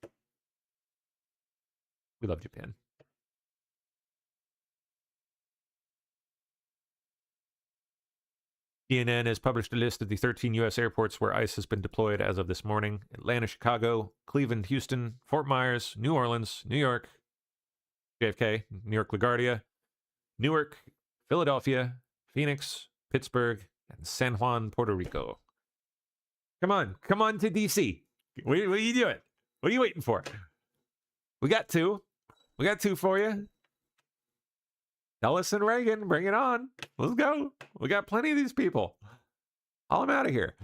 We love Japan. CNN has published a list of the 13 U.S. airports where ICE has been deployed as of this morning. Atlanta, Chicago, Cleveland, Houston, Fort Myers, New Orleans, New York, JFK, New York LaGuardia, Newark, Philadelphia, Phoenix, Pittsburgh, and San Juan, Puerto Rico. Come on to D.C. What are you doing? What are you waiting for? We got two. We got two for you. Dulles and Reagan, bring it on. Let's go. We got plenty of these people. Haul them out of here.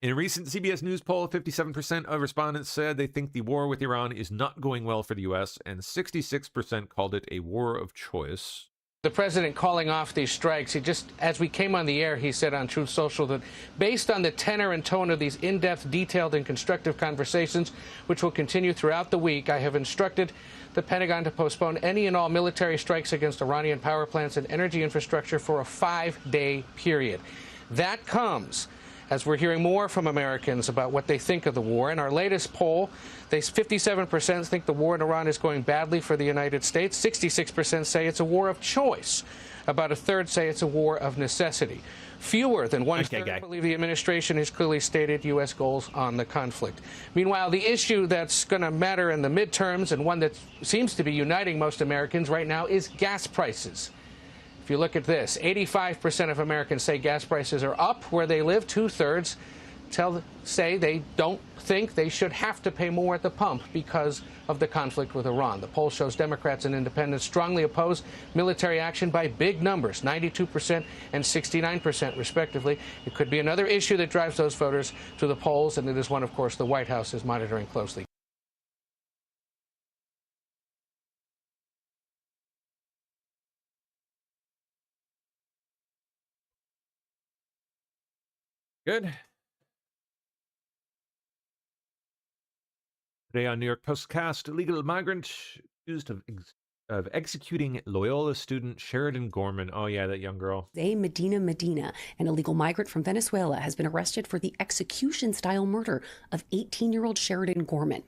In a recent CBS News poll, 57% of respondents said they think the war with Iran is not going well for the U.S., and 66% called it a war of choice. The president calling off these strikes, he just, as we came on the air, he said on Truth Social that based on the tenor and tone of these in-depth, detailed, and constructive conversations, which will continue throughout the week, I have instructed the Pentagon to postpone any and all military strikes against Iranian power plants and energy infrastructure for a 5-day period. That comes as we're hearing more from Americans about what they think of the war. In our latest poll, 57% think the war in Iran is going badly for the United States. 66% say it's a war of choice. About a third say it's a war of necessity. Fewer than one-third believe the administration has clearly stated U.S. goals on the conflict. Meanwhile, the issue that's going to matter in the midterms, and one that seems to be uniting most Americans right now, is gas prices. If you look at this, 85% of Americans say gas prices are up where they live. 2/3 say they don't think they should have to pay more at the pump because of the conflict with Iran. The poll shows Democrats and independents strongly oppose military action by big numbers, 92% and 69% respectively. It could be another issue that drives those voters to the polls, and it is one, of course, the White House is monitoring closely. Good. Today on New York Postcast, illegal migrant accused of executing Loyola student Sheridan Gorman. Oh yeah, that young girl. Medina, an illegal migrant from Venezuela, has been arrested for the execution-style murder of 18-year-old Sheridan Gorman.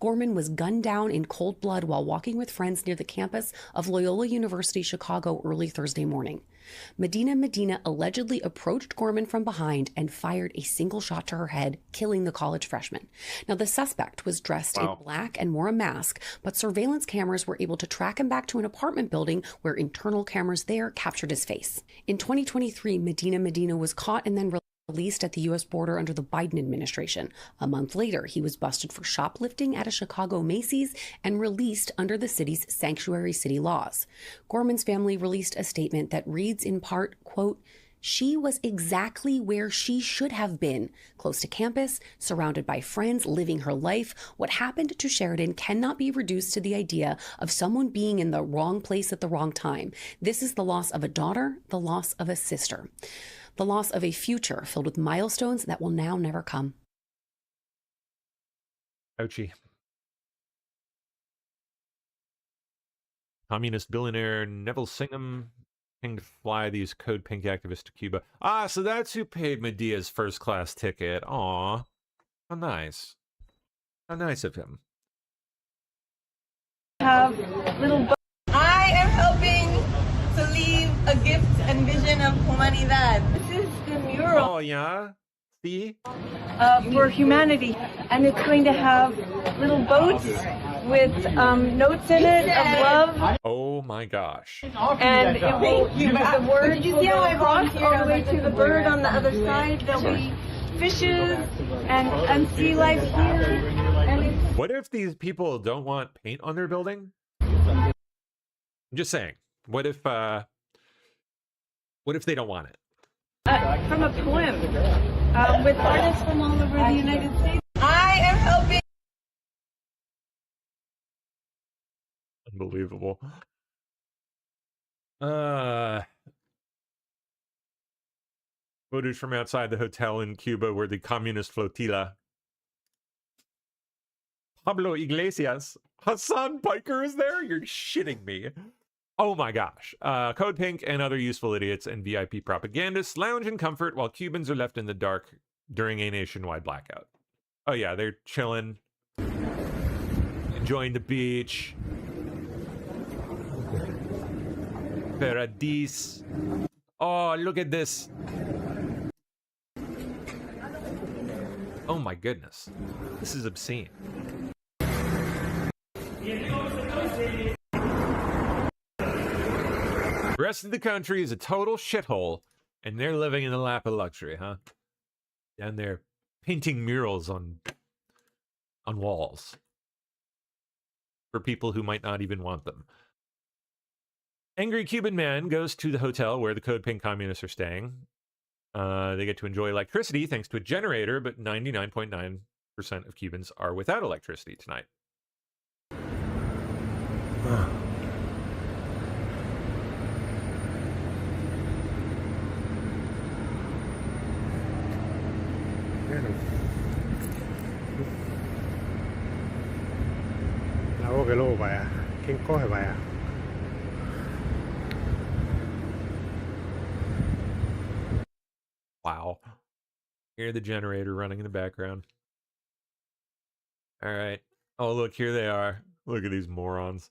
Gorman was gunned down in cold blood while walking with friends near the campus of Loyola University Chicago early Thursday morning. Medina allegedly approached Gorman from behind and fired a single shot to her head, killing the college freshman. Now, the suspect was dressed in black and wore a mask, but surveillance cameras were able to track him back to an apartment building where internal cameras there captured his face. In 2023, Medina was caught and then released at the U.S. border under the Biden administration. A month later, he was busted for shoplifting at a Chicago Macy's and released under the city's sanctuary city laws. Gorman's family released a statement that reads in part, quote, "She was exactly where she should have been, close to campus, surrounded by friends, living her life. What happened to Sheridan cannot be reduced to the idea of someone being in the wrong place at the wrong time. This is the loss of a daughter, the loss of a sister. The loss of a future filled with milestones that will now never come." Ouchie. Communist billionaire Neville Singham to fly these Code Pink activists to Cuba. Ah, so that's who paid Medea's first-class ticket. Aw. How nice. How nice of him. I am helping to leave a gift and vision of humanidad. This is the mural. Oh, yeah? See? For humanity. And it's going to have little boats with notes in it of love. Oh my gosh. And it will, the words will go across all the way to the bird on the other side. There'll be fishes and sea life here. And What if these people don't want paint on their building? I'm just saying. What if they don't want it? From a poem with artists from all over the United States. I am helping. Unbelievable. Footage from outside the hotel in Cuba where the communist flotilla. Pablo Iglesias. Hassan Piker is there? You're shitting me. Oh my gosh. Code Pink and other useful idiots and VIP propagandists lounge in comfort while Cubans are left in the dark during a nationwide blackout. Oh yeah, they're chilling. Enjoying the beach. Paradis. Oh, look at this. Oh my goodness. This is obscene. The rest of the country is a total shithole, and they're living in the lap of luxury, huh? Down there painting murals on walls for people who might not even want them. Angry Cuban man goes to the hotel where the Code Pink communists are staying. They get to enjoy electricity thanks to a generator, but 99.9% of Cubans are without electricity tonight. La voz que lobo para allá. ¿Quién coge para allá? Wow. Hear the generator running in the background. All right. Oh, look, here they are. Look at these morons.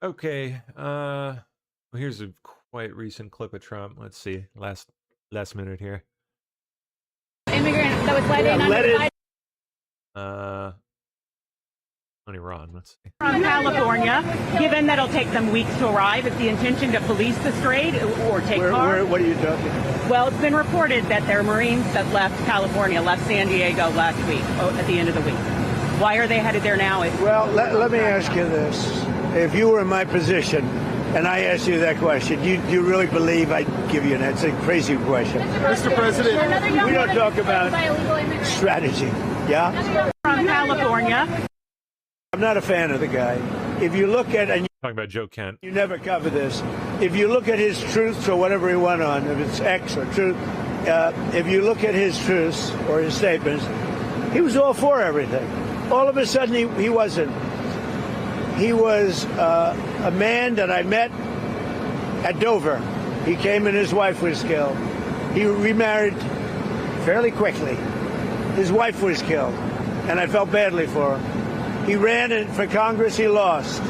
Okay. Well, here's a quite recent clip of Trump. Let's see. Last minute here. Immigrant that was let in under the On Iran. Let's see. From California, given that it'll take them weeks to arrive, is the intention to police the strait or take cars? What are you talking? Well, it's been reported that there are Marines that left California, left San Diego last week, at the end of the week. Why are they headed there now? Well, let me ask you this. If you were in my position and I asked you that question, do you really believe I'd give you that? It's a crazy question. Mr. President, we don't talk about strategy. Yeah? From California. I'm not a fan of the guy. if you look at, and Talking about Joe Kent. you never cover this, if you look at his truths or whatever he went on, if it's X or Truth, if you look at his truths or his statements, he was all for everything. All of a sudden, he wasn't. He was a man that I met at Dover. He came and his wife was killed. He remarried fairly quickly. His wife was killed, and I felt badly for him. He ran for Congress, he lost.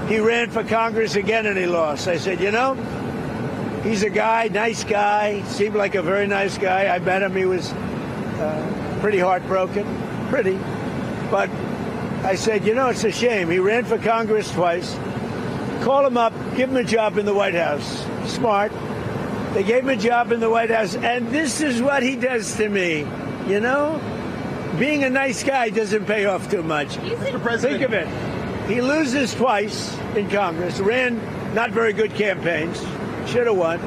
He ran for Congress again, and he lost. I said, you know, he's a guy, nice guy, seemed like a very nice guy. I met him, he was pretty heartbroken, but I said, you know, it's a shame. He ran for Congress twice. Call him up, give him a job in the White House. Smart. They gave him a job in the White House, and this is what he does to me, you know? Being a nice guy doesn't pay off too much. Mr. President. Think of it. He loses twice in Congress, ran not very good campaigns, should have won,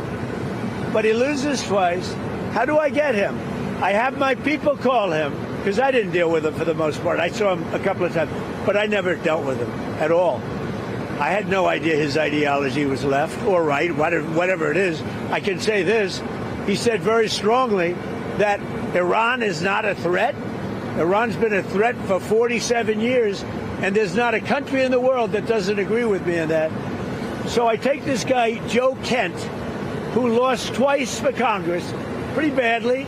but he loses twice. How do I get him? I have my people call him, because I didn't deal with him for the most part. I saw him a couple of times, but I never dealt with him at all. I had no idea his ideology was left or right, whatever it is. I can say this. He said very strongly that Iran is not a threat. Iran's been a threat for 47 years, and there's not a country in the world that doesn't agree with me on that. So I take this guy, Joe Kent, who lost twice for Congress, pretty badly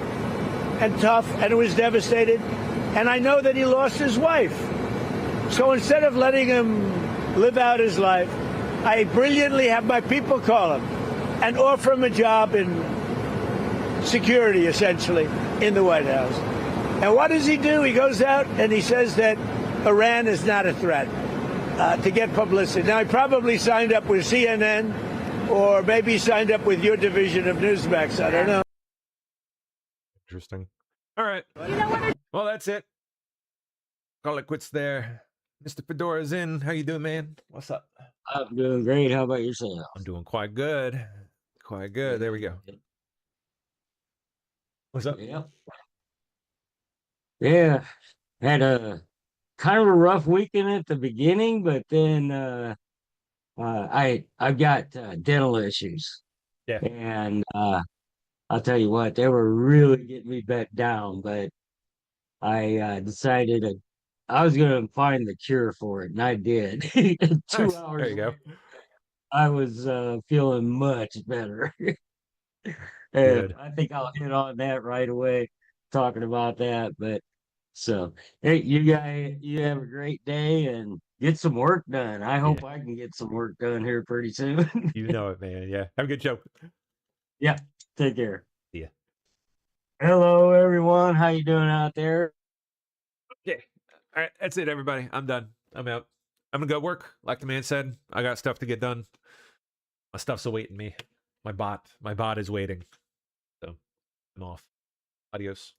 and tough, and was devastated, and I know that he lost his wife. So instead of letting him live out his life, I brilliantly have my people call him and offer him a job in security, essentially, in the White House. And what does he do? He goes out and he says that Iran is not a threat to get publicity. Now, he probably signed up with CNN or maybe signed up with your division of Newsmax. I don't know. Interesting. All right. Well, that's it. Call it quits there. Mr. Fedora's in. How you doing, man? What's up? I'm doing great. How about yourself? I'm doing quite good. Quite good. There we go. What's up? Yeah. Had a kind of a rough weekend at the beginning, but then I've got dental issues. Yeah. And I'll tell you what, they were really getting me back down, but I decided I was going to find the cure for it, and I did. 2 Nice. hours There you go. later, I was feeling much better. Good. And I think I'll hit on that right away, talking about that. But so, hey, you guys, you have a great day and get some work done. I hope I can get some work done here pretty soon. You know it, man. Yeah. Have a good show. Yeah. Take care. See ya. Hello, everyone. How you doing out there? Yeah. All right. That's it, everybody. I'm done. I'm out. I'm going to go work. Like the man said, I got stuff to get done. My stuff's awaiting me. My bot is waiting. So I'm off. Adios.